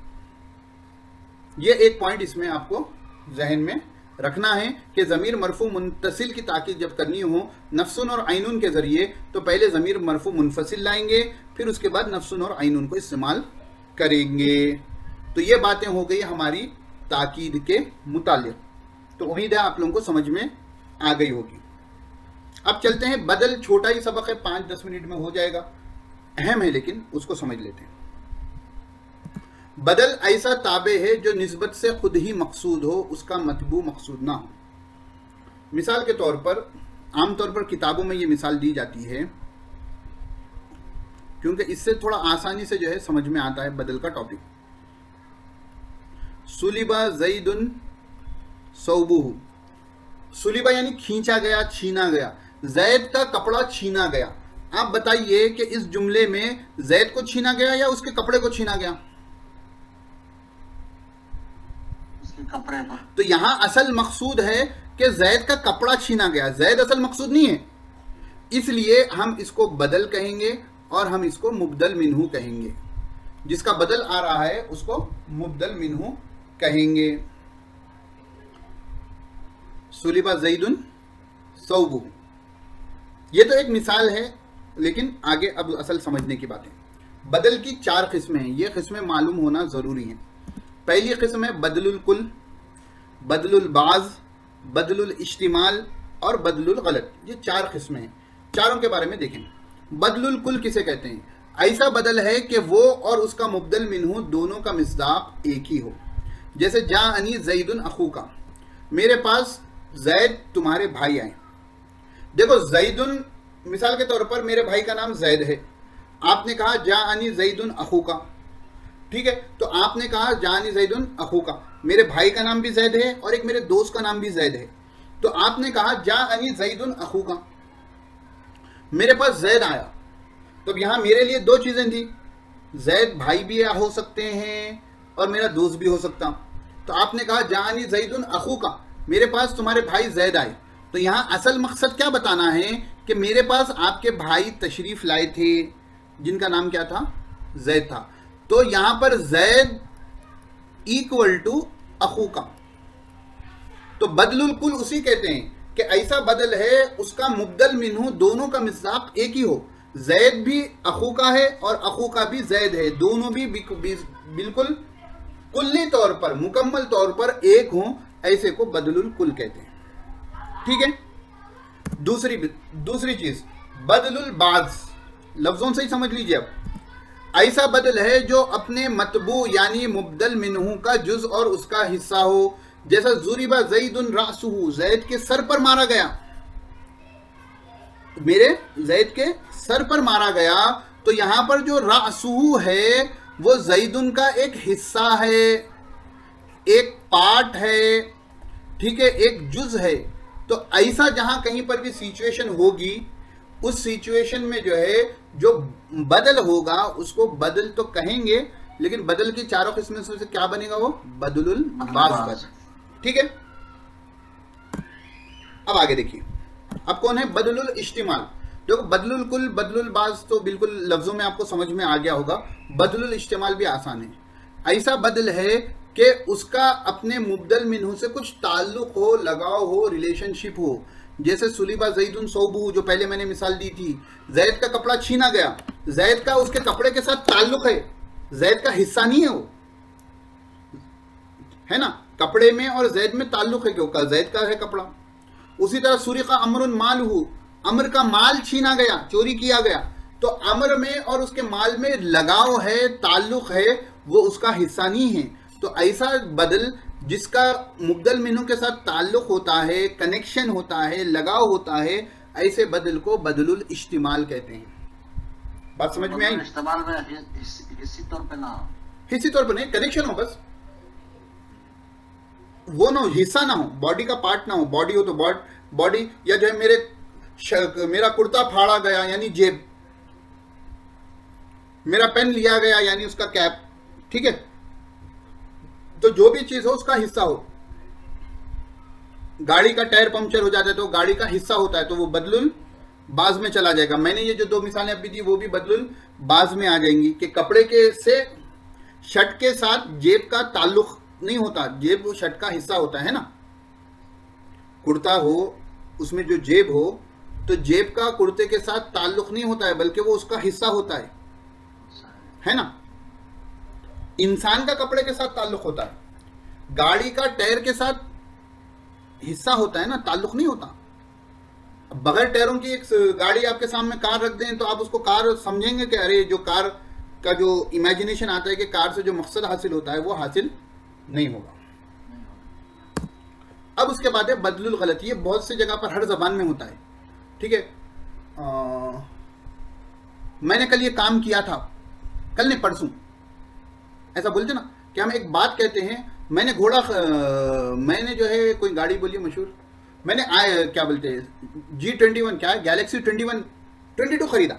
ये एक पॉइंट इसमें आपको जहन में रखना है कि ज़मीर मरफू मुत्तसिल की ताकीद जब करनी हो नफ्सुन और ऐनुन के ज़रिए, तो पहले ज़मीर मरफू मुनफसिल लाएंगे, फिर उसके बाद नफ्सुन और ऐनुन को इस्तेमाल करेंगे। तो ये बातें हो गई हमारी ताकीद के मुतालिक। तो उम्मीद है आप लोगों को समझ में आ गई होगी। अब चलते हैं बदल, छोटा ही सबक है, 5-10 मिनट में हो जाएगा, अहम है लेकिन उसको समझ लेते हैं। बदल ऐसा ताबे है जो निस्बत से खुद ही मकसूद हो, उसका मतबू मकसूद ना हो। मिसाल के तौर पर, आमतौर पर किताबों में ये मिसाल दी जाती है क्योंकि इससे थोड़ा आसानी से जो है समझ में आता है बदल का टॉपिक। सुलिबा ज़ैदुन सौबुहु, सुलिबा यानी खींचा गया, छीना गया। जैद का कपड़ा छीना गया। आप बताइए कि इस जुमले में जैद को छीना गया या उसके कपड़े को छीना गया? उसके कपड़े को। तो यहां असल मकसूद है कि जैद का कपड़ा छीना गया, जैद असल मकसूद नहीं है। इसलिए हम इसको बदल कहेंगे और हम इसको मुबदल मिन्हू कहेंगे। जिसका बदल आ रहा है उसको मुबदल मिन्हू कहेंगे। सुलिबा ज़ैदुन सौबुहु, ये तो एक मिसाल है, लेकिन आगे अब असल समझने की बात है। बदल की 4 किस्में हैं, ये किस्में मालूम होना ज़रूरी हैं। पहली किस्म है बदलुल कुल, बदलुल बाज़, बदलुल इज्तिमाल और बदलुल गलत। ये 4 किस्में हैं। चारों के बारे में देखें। बदलुल कुल किसे कहते हैं? ऐसा बदल है कि वो और उसका मुबदल मिन्हू दोनों का मिस्दाक एक ही हो। जैसे जाअनी ज़ैदुन अखूका, मेरे पास जैद तुम्हारे भाई आए। देखो ज़ैदुन, मिसाल के तौर पर मेरे भाई का नाम जैद है, आपने कहा जाअनी ज़ैदुन अखूका, ठीक है? तो आपने कहा जाअनी ज़ैदुन अखूका, मेरे भाई का नाम भी जैद है और एक मेरे दोस्त का नाम भी जैद है। तो आपने कहा जाअनी ज़ैदुन अखूका, मेरे पास जैद आया। तो यहां मेरे लिए 2 चीजें थी, जैद भाई भी हो सकते हैं और मेरा दोस्त भी हो सकता। तो आपने कहा जानी ज़ैदुन अखूका, मेरे पास तुम्हारे भाई जैद आए। तो यहां असल मकसद क्या बताना है कि मेरे पास आपके भाई तशरीफ लाए थे जिनका नाम क्या था? जैद था। तो यहां पर जैद इक्वल टू अखूका। तो बदलुल कुल उसी कहते हैं कि ऐसा बदल है उसका मुबदल मिन्हू दोनों का मिस्दाक एक ही हो। जैद भी अखूका है और अखूका भी जैद है, दोनों भी बिल्कुल कुल्ली तौर पर, मुकम्मल तौर पर एक हों, ऐसे को बदलुल कुल कहते हैं। ठीक है? दूसरी चीज बदलुल बाज़, लफ्जों से ही समझ लीजिए। अब ऐसा बदल है जो अपने मतबू यानी मुबदल मिन्हू का जुज और उसका हिस्सा हो। जैसा ज़ुरिबा ज़ैदुन रासुहु, जैद के सर पर मारा गया, मेरे जैद के सर पर मारा गया। तो यहां पर जो रासुहु है वो ज़ैदुन का एक हिस्सा है, एक पार्ट है, ठीक है, एक जुज है। तो ऐसा जहां कहीं पर भी सिचुएशन होगी, उस सिचुएशन में जो है जो बदल होगा उसको बदल तो कहेंगे, लेकिन बदल की 4 किस्में से क्या बनेगा? वो बदलुल बाज़। ठीक है? अब आगे देखिए, अब कौन है बदलुल इज्तिमाल। देखो बदलुल कुल, बदलुल बाज़ तो बिल्कुल लफ्जों में आपको समझ में आ गया होगा। बदलुल इज्तिमाल भी आसान है। ऐसा बदल है कि उसका अपने मुबदल मिन्हू से कुछ ताल्लुक हो, लगाव हो, रिलेशनशिप हो। जैसे सुलिबा ज़ैदुन सौबुहु, जो पहले मैंने मिसाल दी थी, जैद का कपड़ा छीना गया, जैद का उसके कपड़े के साथ ताल्लुक है, जैद का हिस्सा नहीं है वो, है ना? कपड़े में और जैद में ताल्लुक है, क्योंकि जैद का है कपड़ा। उसी तरह सुरिका अमरुन माल हु, अमर का माल छीना गया, चोरी किया गया, तो अमर में और उसके माल में लगाव है, ताल्लुक है, वो उसका हिस्सा नहीं है। तो ऐसा बदल जिसका मुबदल मिन्हु के साथ ताल्लुक होता है, कनेक्शन होता है, लगाव होता है, ऐसे बदल को बदलुल इस्तेमाल कहते हैं। बात समझ में आई? इस्तेमाल में हिस्सी तौर पे ना हो, हिस्सी तौर पर नहीं, कनेक्शन हो, बस वो ना हो, हिस्सा ना हो, बॉडी का पार्ट ना हो। बॉडी हो तो बॉडी, या जो है मेरा कुर्ता फाड़ा गया यानी जेब, मेरा पेन लिया गया यानी उसका कैप, ठीक है। तो जो भी चीज हो उसका हिस्सा हो। गाड़ी का टायर पंक्चर हो जाता है तो गाड़ी का हिस्सा होता है, तो वो बदलुल बाज में चला जाएगा। मैंने ये जो दो मिसालें अभी दी वो भी बदलुल बाज में आ जाएंगी कि कपड़े के से शर्ट के साथ जेब का ताल्लुक नहीं होता, जेब वो शर्ट का हिस्सा होता है ना। कुर्ता हो उसमें जो जेब हो, तो जेब का कुर्ते के साथ ताल्लुक नहीं होता है, बल्कि वो उसका हिस्सा होता है ना। इंसान का कपड़े के साथ ताल्लुक होता है, गाड़ी का टायर के साथ हिस्सा होता है ना, ताल्लुक नहीं होता। बगैर टायरों की एक गाड़ी आपके सामने कार रख दें तो आप उसको कार समझेंगे कि अरे जो कार का जो इमेजिनेशन आता है कि कार से जो मकसद हासिल होता है वो हासिल नहीं होगा। अब उसके बाद है बदलुल गलत। ये बहुत सी जगह पर हर जबान में होता है, ठीक है। मैंने कल ये काम किया था, कल नहीं परसों, ऐसा बोलते ना कि हम एक बात कहते हैं। मैंने मैंने जो है कोई गाड़ी बोली मशहूर, मैंने क्या बोलते हैं G21, क्या है, गैलेक्सी 22 खरीदा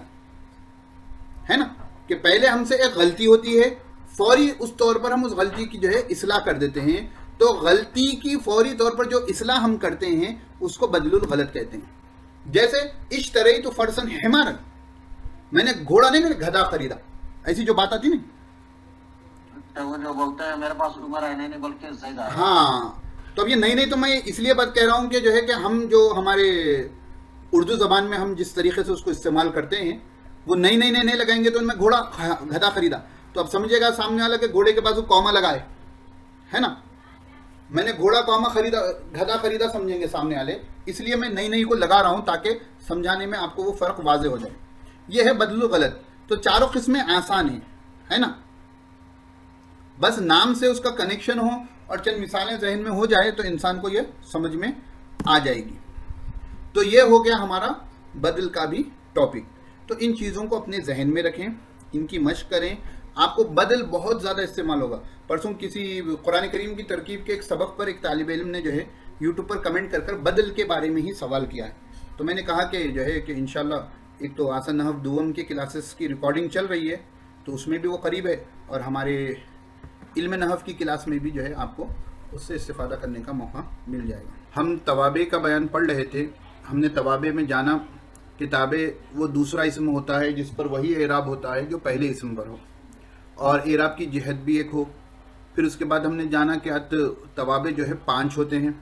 है ना। कि पहले हमसे एक गलती होती है, फौरी उस तौर पर हम उस गलती की जो है इस्लाह कर देते हैं। तो गलती की फौरी तौर पर जो इस्लाह हम करते हैं उसको बदलुल गलत कहते हैं। जैसे इश्तरई तो फरसन हिमारन, मैंने घोड़ा नहीं, मैंने गधा खरीदा, ऐसी जो बात आती नहीं, वो जो बोलते हैं मेरे पास उम्र है नहीं बल्कि ज़्यादा है। हाँ, तो अब ये नहीं तो मैं इसलिए बात कह रहा हूं कि जो है कि हम जो हमारे उर्दू जबान में हम जिस तरीके से उसको इस्तेमाल करते हैं वो नहीं लगाएंगे तो उनमें घोड़ा गधा खरीदा, तो अब समझिएगा सामने वाला के घोड़े के बाजू कौमा लगाए, है ना। मैंने घोड़ा कौमा खरीदा, गधा खरीदा समझेंगे सामने वाले, इसलिए मैं नई को लगा रहा हूं ताकि समझाने में आपको वो फर्क वाजे हो जाए। ये है बदलुल गलत। तो चारों किस्में आसान है ना, बस नाम से उसका कनेक्शन हो और चंद मिसालें जहन में हो जाए तो इंसान को ये समझ में आ जाएगी। तो ये हो गया हमारा बदल का भी टॉपिक। तो इन चीज़ों को अपने जहन में रखें, इनकी मशक करें, आपको बदल बहुत ज़्यादा इस्तेमाल होगा। परसों किसी कुरान करीम की तरकीब के एक सबक पर एक तालिब इल्म ने जो है यूट्यूब पर कमेंट कर बदल के बारे में ही सवाल किया है। तो मैंने कहा कि जो है कि इंशाल्लाह एक तो आसन नहव दुवम की क्लासेस की रिकॉर्डिंग चल रही है, तो उसमें भी वो करीब है, और हमारे इल्म नहव की क्लास में भी जो है आपको उससे इस्तेफादा करने का मौका मिल जाएगा। हम तवाबे का बयान पढ़ रहे थे। हमने तवाबे में जाना कि ताबे वो दूसरा इस्म होता है जिस पर वही एराब होता है जो पहले इस्म पर हो, और एराब की जहत भी एक हो। फिर उसके बाद हमने जाना कि तवाबे जो है 5 होते हैं,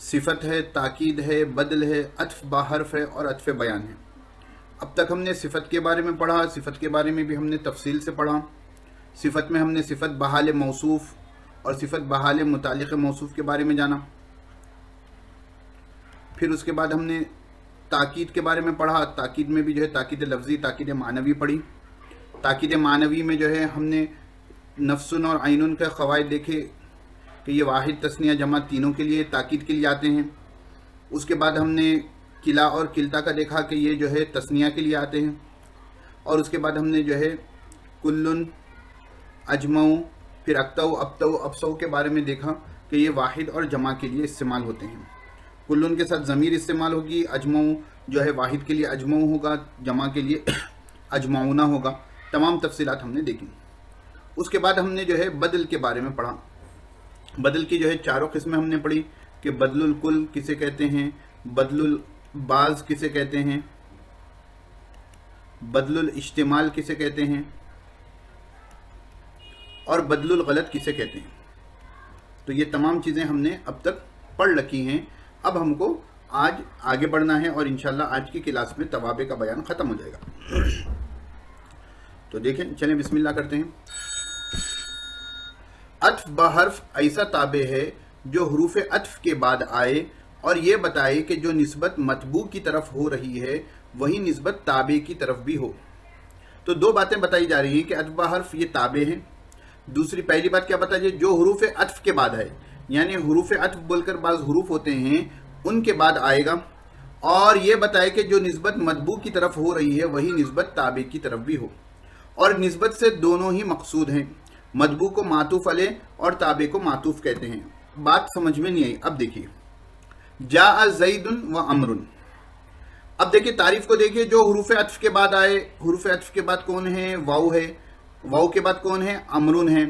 सिफत है, ताकीद है, बदल है, अत्फ बाहरफ है और अत्फ बयान है। अब तक हमने सिफत के बारे में पढ़ा, सिफत के बारे में भी हमने तफसील से पढ़ा। सिफत में हमने सिफत बहाल मौसूफ और सिफत बहाल मुतालिक मौसूफ के बारे में जाना। फिर उसके बाद हमने ताकीद के बारे में पढ़ा। ताकीद में भी जो है ताकीद लफ्ज़ी, ताकीद मानवी पढ़ी। ताकीद मानवी में जो है हमने नफ्सुन और आइनुन के क़वाइद देखे कि ये वाहिद, तस्निया, जमा तीनों के लिए ताकीद के लिए आते हैं। उसके बाद हमने किला और किल्ता का देखा कि ये जो है तस्निया के लिए आते हैं। और उसके बाद हमने जो है कुल्लुन, अजमऊ, फिर अक्तऊ, अब्तऊ, अबसऊ के बारे में देखा कि ये वाहिद और जमा के लिए इस्तेमाल होते हैं। कुल्लुन के साथ ज़मीर इस्तेमाल होगी, अजमऊ जो है वाहिद के लिए अजमऊ होगा, जमा के लिए अजमाउना होगा। तमाम तफसीलात हमने देखी। उसके बाद हमने जो है बदल के बारे में पढ़ा। बदल की जो है 4 किस्में हमने पढ़ी कि बदलुल कुल किसे कहते हैं, बदलुल बाज किसे कहते हैं, बदलुल इस्तेमाल किसे कहते हैं और बदलुल गलत किसे कहते हैं। तो ये तमाम चीज़ें हमने अब तक पढ़ रखी हैं। अब हमको आज आगे बढ़ना है और इंशाल्लाह आज की क्लास में तवाबे का बयान ख़त्म हो जाएगा। तो देखें, चलें बिस्मिल्लाह करते हैं। अत्फ बहर्फ ऐसा ताबे है जो हरूफ अत्फ के बाद आए और ये बताए कि जो निस्बत मतबू की तरफ हो रही है वही निस्बत ताबे की तरफ भी हो। तो दो बातें बताई जा रही हैं कि अत्फ बहर्फ ये ताबे हैं। दूसरी पहली बात क्या बताइए, जो हरूफ अत्फ के बाद आए, यानी हरूफ अत्फ बोलकर बाज़ हरूफ होते हैं उनके बाद आएगा, और ये बताए कि जो निस्बत मतबू की तरफ हो रही है वही निस्बत ताबे की तरफ भी हो। और निस्बत से दोनों ही मकसूद हैं, मतबू को मातूफ अले और ताबे को मातूफ कहते हैं। बात समझ में नहीं आई। अब देखिए, जा ज़ैदुन व अमरुन। अब देखिए तारीफ को देखिए, जो हरूफ अत्फ के बाद आए, हरूफ अत्फ के बाद कौन है, वाव है, वाव के बाद कौन है, अमरुन है,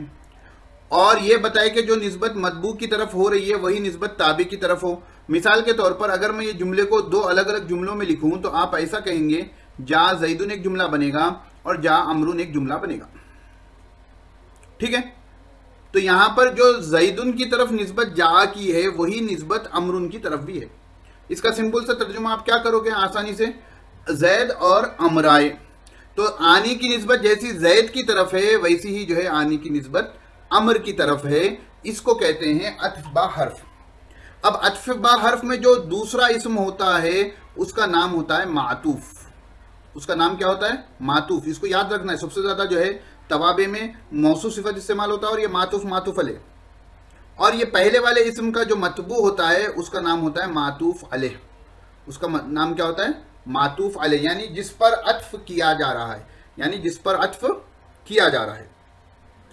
और ये बताए कि जो निस्बत मतबू की तरफ हो रही है वही निस्बत ताबे की तरफ हो। मिसाल के तौर पर अगर मैं ये जुमले को दो अलग अलग जुमलों में लिखूं तो आप ऐसा कहेंगे, जा ज़ैदुन एक जुमला बनेगा और जा अमरुन एक जुमला बनेगा। ठीक है, तो यहां पर जो ज़ैदुन की तरफ निस्बत जा की है वही निस्बत अमरुन की तरफ भी है। इसका सिंपल सा तर्जुमा आप क्या करोगे आसानी से, जैद और अमराए, तो आनी की निस्बत जैसी जैद की तरफ है वैसी ही जो है आनी की निस्बत अमर की तरफ है। इसको कहते हैं अत्फ बा हर्फ। अब अत्फ बा हर्फ में जो दूसरा इस्म होता है उसका नाम होता है मातूफ। उसका नाम क्या होता है, मातूफ। इसको याद रखना है, सबसे ज्यादा जो है तवाबे में मौसूफ सिफत इस्तेमाल होता है और ये मातूफ मातूफ अलैह, और ये पहले वाले इस्म का जो मतबू होता है उसका नाम होता है मातूफ अलैह। उसका नाम क्या होता है, मातूफ अलैह, यानी जिस पर अत्फ किया जा रहा है, यानी जिस पर अत्फ किया जा रहा है।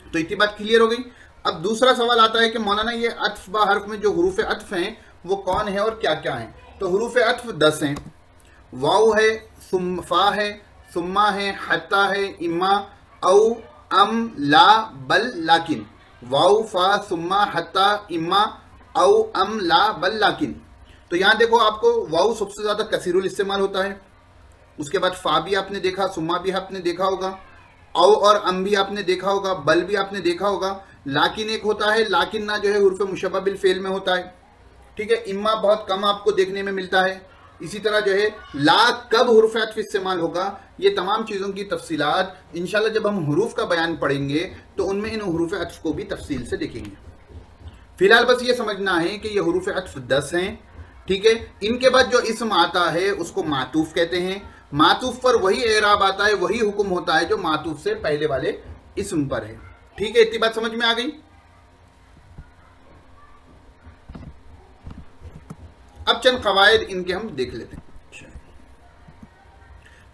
तो इतनी बात क्लियर हो गई। अब दूसरा सवाल आता है कि मौलाना ये अत्फ बा हर्फ में जो हरूफ अत्फ हैं वो कौन है और क्या क्या हैं। तो हरूफ अत्फ 10 हैं, वाव है, फा है, सुम्मा है, हत्ता है, इम्मा, औ, अम, ला, बल, लाकिन। वाव, फा, सुम्मा, हत्ता, इम्मा, औ, अम, ला, बल, लाकिन। तो यहां देखो आपको वाव सबसे ज्यादा कसीरुल इस्तेमाल होता है, उसके बाद फा भी आपने देखा, सुम्मा भी आपने देखा होगा, औ और अम भी आपने देखा होगा, बल भी आपने देखा होगा, लाकिन एक होता है, लाकिन ना जो है हुर्फ मुशब्बह बिल फेल में होता है। ठीक है, इम्मा बहुत कम आपको देखने में मिलता है। इसी तरह जो है ला कब हुर्फ अत्फ इस्तेमाल होगा, ये तमाम चीज़ों की तफसीलात इंशाल्लाह जब हम हुरूफ का बयान पढ़ेंगे तो उनमें इन हुरूफ अत्फ को भी तफसील से देखेंगे। फिलहाल बस ये समझना है कि ये हुरूफ अत्फ 10 हैं। ठीक है, इनके बाद जो इस्म आता है उसको मातूफ कहते हैं। मातूफ पर वही एराब आता है, वही हुक्म होता है जो मातूफ से पहले वाले इस्म पर है। ठीक है, इतनी बात समझ में आ गई। अब चंद कवायद इनके हम देख लेते हैं।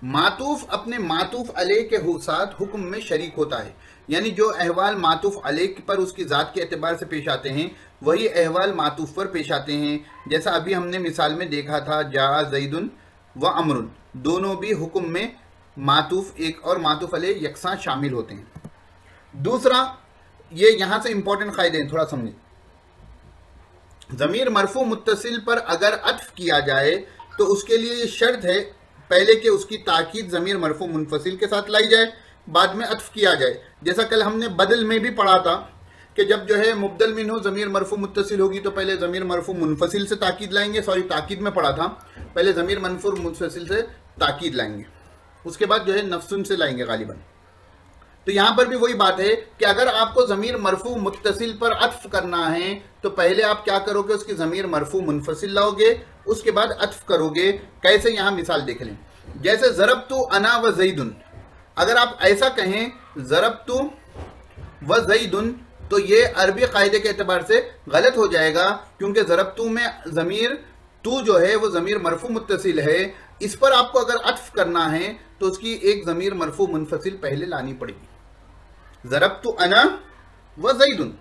मातूफ अपने मातूफ अलैह के साथ हुक्म में शरीक होता है, यानी जो अहवाल मातूफ अलैह पर उसकी ज़ात के एतबार से पेश आते हैं वही अहवाल मातूफ पर पेश आते हैं। जैसा अभी हमने मिसाल में देखा था, जा ज़ैदुन व अमरुन, दोनों भी हुक्म में मातूफ एक और मातूफ अलैह यकसां शामिल होते हैं। दूसरा, ये यहां से इंपॉर्टेंट कायदे हैं, थोड़ा समझें। ज़मीर मरफू मुत्तसिल पर अगर अत्फ किया जाए तो उसके लिए ये शर्त है पहले कि उसकी ताकीद ज़मीर मरफू मुनफसिल के साथ लाई जाए, बाद में अत्फ किया जाए। जैसा कल हमने बदल में भी पढ़ा था कि जब जो है मुबदल मिन्हु ज़मीर मरफू मुत्तसिल होगी तो पहले ज़मीर मरफू मुनफसिल से ताकीद लाएंगे, सॉरी ताकीद में पढ़ा था, पहले ज़मीर मरफू मुनफसिल से ताकीद लाएंगे, उसके बाद जो है नफ्सुन से लाएंगे गालिबन। तो यहां पर भी वही बात है कि अगर आपको ज़मीर मरफू मुत्तसिल पर अत्फ करना है तो पहले आप क्या करोगे, उसकी ज़मीर मरफू मुनफसिल लाओगे, उसके बाद अत्फ करोगे। कैसे, यहां मिसाल देख लें। जैसे ज़रबतु अना व ज़ैदुन, अगर आप ऐसा कहें ज़रबतु व ज़ैदुन तो ये अरबी कायदे के एतबार से गलत हो जाएगा, क्योंकि ज़रबतु में ज़मीर तू जो है वो ज़मीर मरफू मुत्तसिल है। इस पर आपको अगर अत्फ करना है तो उसकी एक ज़मीर मरफू मुनफसिल पहले लानी पड़ेगी। ज़रबतु अना व ज़ैदुन,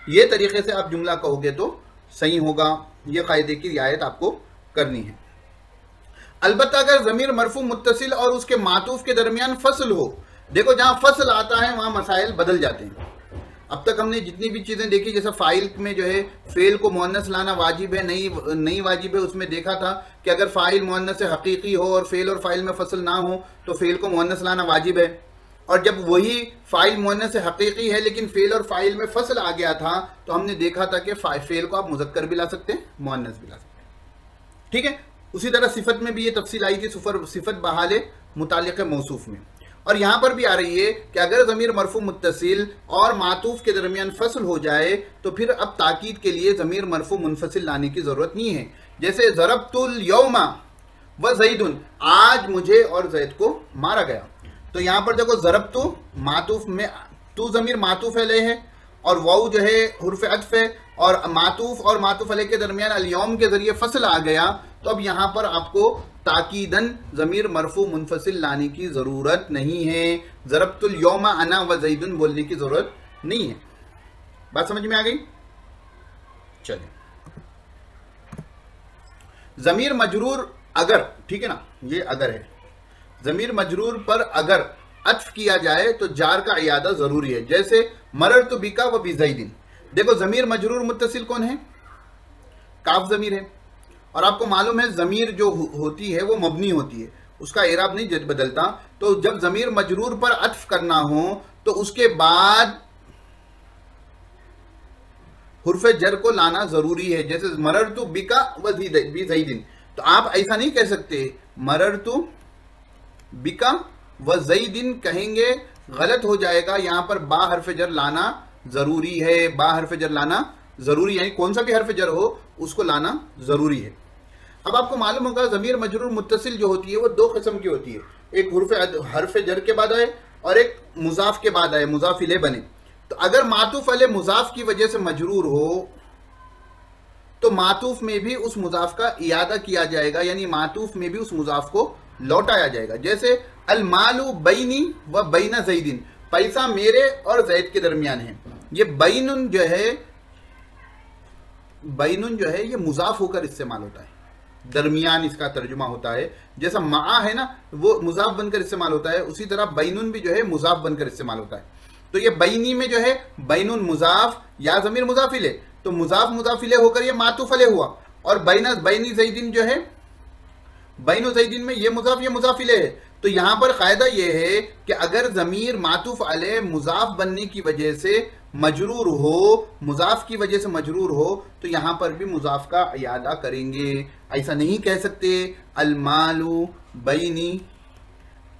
ये तरीके से आप जुमला कहोगे तो सही होगा। ये कायदे की रियायत आपको करनी है। अलबत्ता अगर ज़मीर मरफू मुत्तसिल और उसके मातूफ के दरमियान फसल हो, देखो जहां फसल आता है वहां मसाइल बदल जाते हैं। अब तक हमने जितनी भी चीज़ें देखी, जैसे फ़ाइल में जो है फ़ेल को मुअन्नस लाना वाजिब है नहीं वाजिब है, उसमें देखा था कि अगर फ़ाइल मुअन्नस हकीकी हो और फ़ेल और फ़ाइल में फसल ना हो तो फ़ेल को मुअन्नस लाना वाजिब है। और जब वही फ़ाइल मुअन्नस हकीकी है लेकिन फ़ेल और फ़ाइल में फसल आ गया था तो हमने देखा था कि फ़ेल को आप मुज़क्कर भी ला सकते हैं, मुअन्नस भी ला सकते हैं। ठीक है, उसी तरह सिफत में भी ये तफसील आई थी, सिफत बहाल मुतालिक मौसूफ में। और यहां पर भी आ रही है कि अगर ज़मीर मरफू मुत्तसिल और मातूफ के दरमियान फसल हो जाए तो फिर अब ताकीद के लिए ज़मीर मरफू मुनफसिल लाने की ज़रूरत नहीं है। जैसे ज़रबतुल यौमा व ज़ैदुन, आज मुझे और जैद को मारा गया। तो यहां पर देखो ज़रबतु मातूफ में तू ज़मीर मातूफ अलैह है और वाउ जो है हुर्फ अत्फ है और मातूफ और मातूफ अलैह के दरमियान अल यौम के ज़रिए फसल आ गया। तो अब यहां पर आपको ताकीदन ज़मीर मरफू मुनफसिल लाने की ज़रूरत नहीं है। ज़रबतुल यौमा अना व ज़ैदुन बोलने की ज़रूरत नहीं है। बात समझ में आ गई? चलिए, ज़मीर मजरूर अगर, ठीक है ना, ये अगर है, ज़मीर मजरूर पर अगर अत्फ किया जाए तो जार का इयादा ज़रूरी है। जैसे मररतु बिका व बिज़ैदिन। देखो ज़मीर मजरूर मुत्तसिल कौन है? काफ ज़मीर है और आपको मालूम है ज़मीर जो होती है वो मबनी होती है, उसका इराब नहीं बदलता। तो जब ज़मीर मजरूर पर अत्फ करना हो तो उसके बाद हुर्फ जर को लाना ज़रूरी है। जैसे मररतु बिका व बिज़ैदिन, तो आप ऐसा नहीं कह सकते मररतु बिका व ज़ैदिन कहेंगे, गलत हो जाएगा। यहां पर बा हर्फ जर लाना ज़रूरी है। बा हर्फ जर लाना ज़रूरी है, कोई सा भी हर्फ जर हो उसको लाना ज़रूरी है। अब आपको मालूम होगा ज़मीर मजरूर मुत्तसिल जो होती है वो दो किस्म की होती है, एक हर्फ जर के बाद आए और एक मुजाफ के बाद आए, मुजाफ इले बने। तो अगर मातूफ अले मुजाफ की वजह से मजरूर हो तो मातूफ में भी उस मुजाफ का इयादा किया जाएगा, यानी मातूफ में भी उस मुजाफ को लौटाया जाएगा। जैसे अल मालू बैनी व बैना ज़ैदिन, पैसा मेरे और जैद के दरमियान है। ये बैनुन जो है ये मुजाफ होकर इस्तेमाल होता है, दरमियान इसका तर्जुमा होता है। जैसा मा है ना वो मुजाफ बनकर इस्तेमाल होता है, उसी तरह बैनुन भी जो है मुजाफ बनकर इस्तेमाल होता है। तो ये बैनी में जो है बैनुन मुजाफ या ज़मीर मुजाफिले, तो मुजाफ मुजाफिले होकर ये मातूफ अले हुआ। और बैनी ज़ैदिन जो है बैनु ज़ैदिन में ये मुजाफ ये मुजाफिले है। तो यहां पर कायदा ये है कि अगर ज़मीर मातूफ अले मुजाफ बनने की वजह से मजरूर हो, मुजाफ की वजह से मजरूर हो, तो यहां पर भी मुजाफ का इयादा करेंगे। ऐसा नहीं कह सकते अल मालू बैनी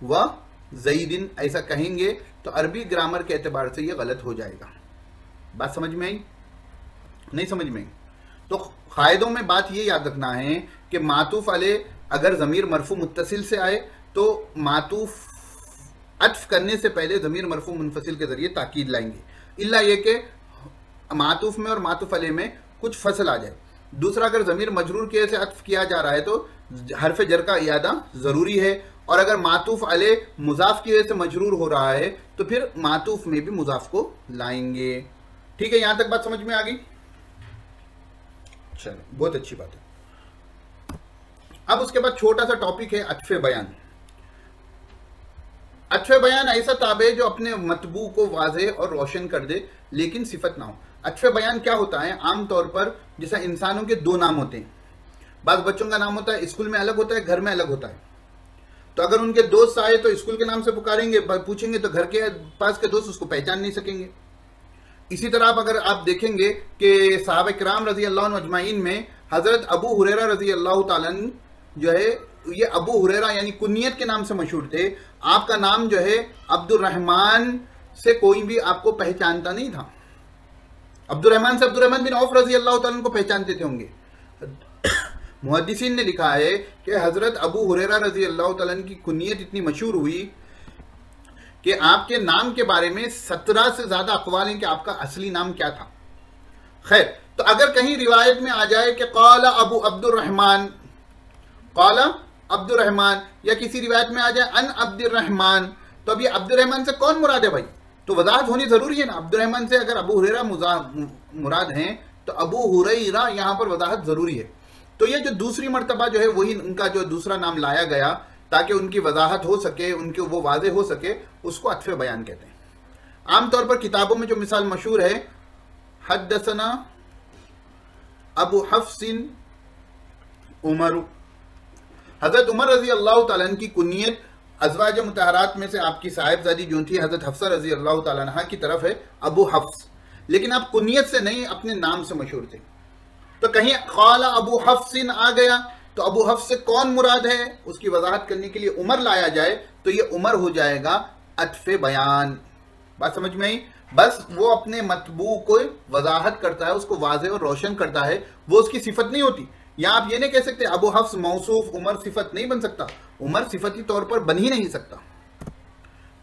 व ज़ैदिन, ऐसा कहेंगे तो अरबी ग्रामर के एतबार से ये गलत हो जाएगा। बात समझ में आई? नहीं समझ में आई? तो कायदों में बात ये याद रखना है कि मातूफ अले अगर ज़मीर मरफू मुत्तसिल से आए तो मातूफ अत्फ करने से पहले ज़मीर मरफू मुनफसिल के जरिए ताकीद लाएंगे, इल्ला ये कि मातूफ में और मातूफ अले में कुछ फसल आ जाए। दूसरा, अगर ज़मीर मजरूर के से अत्फ किया जा रहा है तो हर्फ जर का इयादा ज़रूरी है। और अगर मातूफ अले मुजाफ की वजह से मजरूर हो रहा है तो फिर मातूफ में भी मुजाफ को लाएंगे। ठीक है, यहां तक बात समझ में आ गई? चलो, बहुत अच्छी बात है। अब उसके बाद छोटा सा टॉपिक है अत्फ़े बयान। अत्फ़े बयान ऐसा ताबे जो अपने मतबू को वाज़ेह और रोशन कर दे लेकिन सिफत ना हो। अत्फ़े बयान क्या होता है? आमतौर पर जैसा इंसानों के दो नाम होते हैं, बाज़ बच्चों का नाम होता है स्कूल में अलग होता है, घर में अलग होता है। तो अगर उनके दोस्त आए तो स्कूल के नाम से पुकारेंगे, पूछेंगे तो घर के पास के दोस्त उसको पहचान नहीं सकेंगे। इसी तरह अगर आप देखेंगे कि साहबा किराम रज़ी अल्लाह अन्हुम अजमाइन में हज़रत अबू हुरैरा रज़ी अल्लाह ताला अन्हु जो है ये अबू हुरैरा यानी कुनियत के नाम से मशहूर थे। आपका नाम जो है अब्दुर्रहमान से कोई भी आपको पहचानता नहीं था। अब्दुर्रहमान से अब्दुर्रहमान बिन औफ रज़ी अल्लाह ताला को पहचानते थे होंगे। मुहद्दिसीन ने लिखा है कि हज़रत अबू हुरैरा रज़ी अल्लाह ताला की कुनियत इतनी मशहूर हुई कि आपके नाम के बारे में 17 से ज़्यादा अक़वाल हैं कि आपका असली नाम क्या था। खैर, तो अगर कहीं रिवायत में आ जाए कि क़ाला अबू अब्दुर्रहमान, क़ाला अब्दुर्रहमान, या किसी रिवायत में आ जाए अन अब्दुर्रहमान, तो अब ये अब्दुर्रहमान से कौन मुराद है भाई? तो वजाहत होनी ज़रूरी है ना। अब्दुर्रहमान से अगर अबू हुरैरा मुराद हैं तो अबू हुरैरा यहाँ पर वजाहत ज़रूरी है। तो ये जो दूसरी मर्तबा जो है वही उनका जो दूसरा नाम लाया गया ताकि उनकी वजाहत हो सके, उनके वो वाज़े हो सके, उसको अत्फ़े बयान कहते हैं। आमतौर पर किताबों में जो मिसाल मशहूर है, हद्दसना अबू हफ्सिन उमर, हज़रत उमर रज़ी अल्लाह ताला अन्हा की कुनियत अज़वाज मुतहरात में से आपकी साहिबजादी जो थी हज़रत हफ्सा रज़ी अल्लाह ताला अन्हा की तरफ है अबू हफ्स, लेकिन आप कुनियत से नहीं अपने नाम से मशहूर थे। तो कहीं क़ाला अबू हफ्सिन आ गया तो अबू हफ्स से कौन मुराद है उसकी वजाहत करने के लिए उमर लाया जाए तो ये उमर हो जाएगा, अत्फ़े बयान। बात समझ में आई? बस वो अपने मतबू को वजाहत करता है, उसको वाज़ेह और रोशन करता है, वो उसकी सिफत नहीं होती। या आप ये नहीं कह सकते अबू हफ्स मौसूफ, उमर सिफत नहीं बन सकता, उमर सिफती तौर पर बन ही नहीं सकता।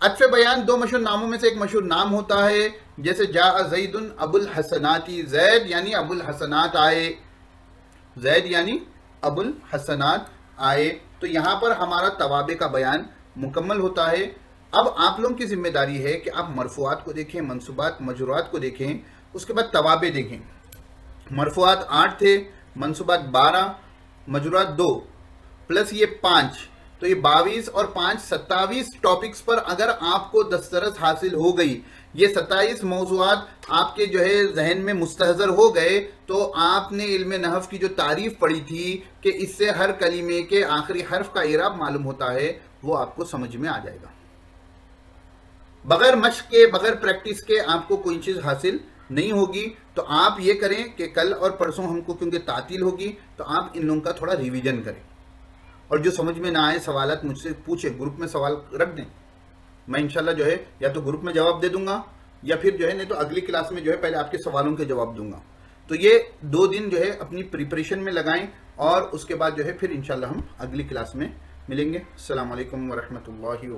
अत्फ़े बयान दो मशहूर नामों में से एक मशहूर नाम होता है, जैसे जा ज़ैदुन अबुल हसनाती, जैद यानी अबुल हसनात आए, जैद यानी अबुल हसनात आए। तो यहां पर हमारा तवाबे का बयान मुकम्मल होता है। अब आप लोगों की जिम्मेदारी है कि आप मरफूआत को देखें, मंसूबात मजरूरात को देखें, उसके बाद तवाबे देखें। मरफूआत 8 थे, मंसूबात 12, मजरूरात 2 प्लस ये 5, तो ये 22 और 5 27 टॉपिक्स पर अगर आपको दस्तरस हासिल हो गई, ये 27 मौज़ूआत आपके जो है जहन में मुस्तहज़र हो गए, तो आपने इल्म नहव की जो तारीफ पढ़ी थी कि इससे हर कलीमे के आखिरी हर्फ का इराब मालूम होता है, वो आपको समझ में आ जाएगा। बगैर मश्क के, बगैर प्रैक्टिस के आपको कोई चीज़ हासिल नहीं होगी। तो आप ये करें कि कल और परसों हमको क्योंकि तातील होगी, तो आप इन लोगों का थोड़ा रिवीजन करें, और जो समझ में ना आए सवालात मुझसे पूछे, ग्रुप में सवाल रख दें, मैं इंशाल्लाह जो है या तो ग्रुप में जवाब दे दूंगा, या फिर जो है नहीं तो अगली क्लास में जो है पहले आपके सवालों के जवाब दूंगा। तो ये 2 दिन जो है अपनी प्रिपरेशन में लगाएं, और उसके बाद जो है फिर इंशाल्लाह हम अगली क्लास में मिलेंगे। अस्सलाम वालेकुम व रहमतुल्लाहि व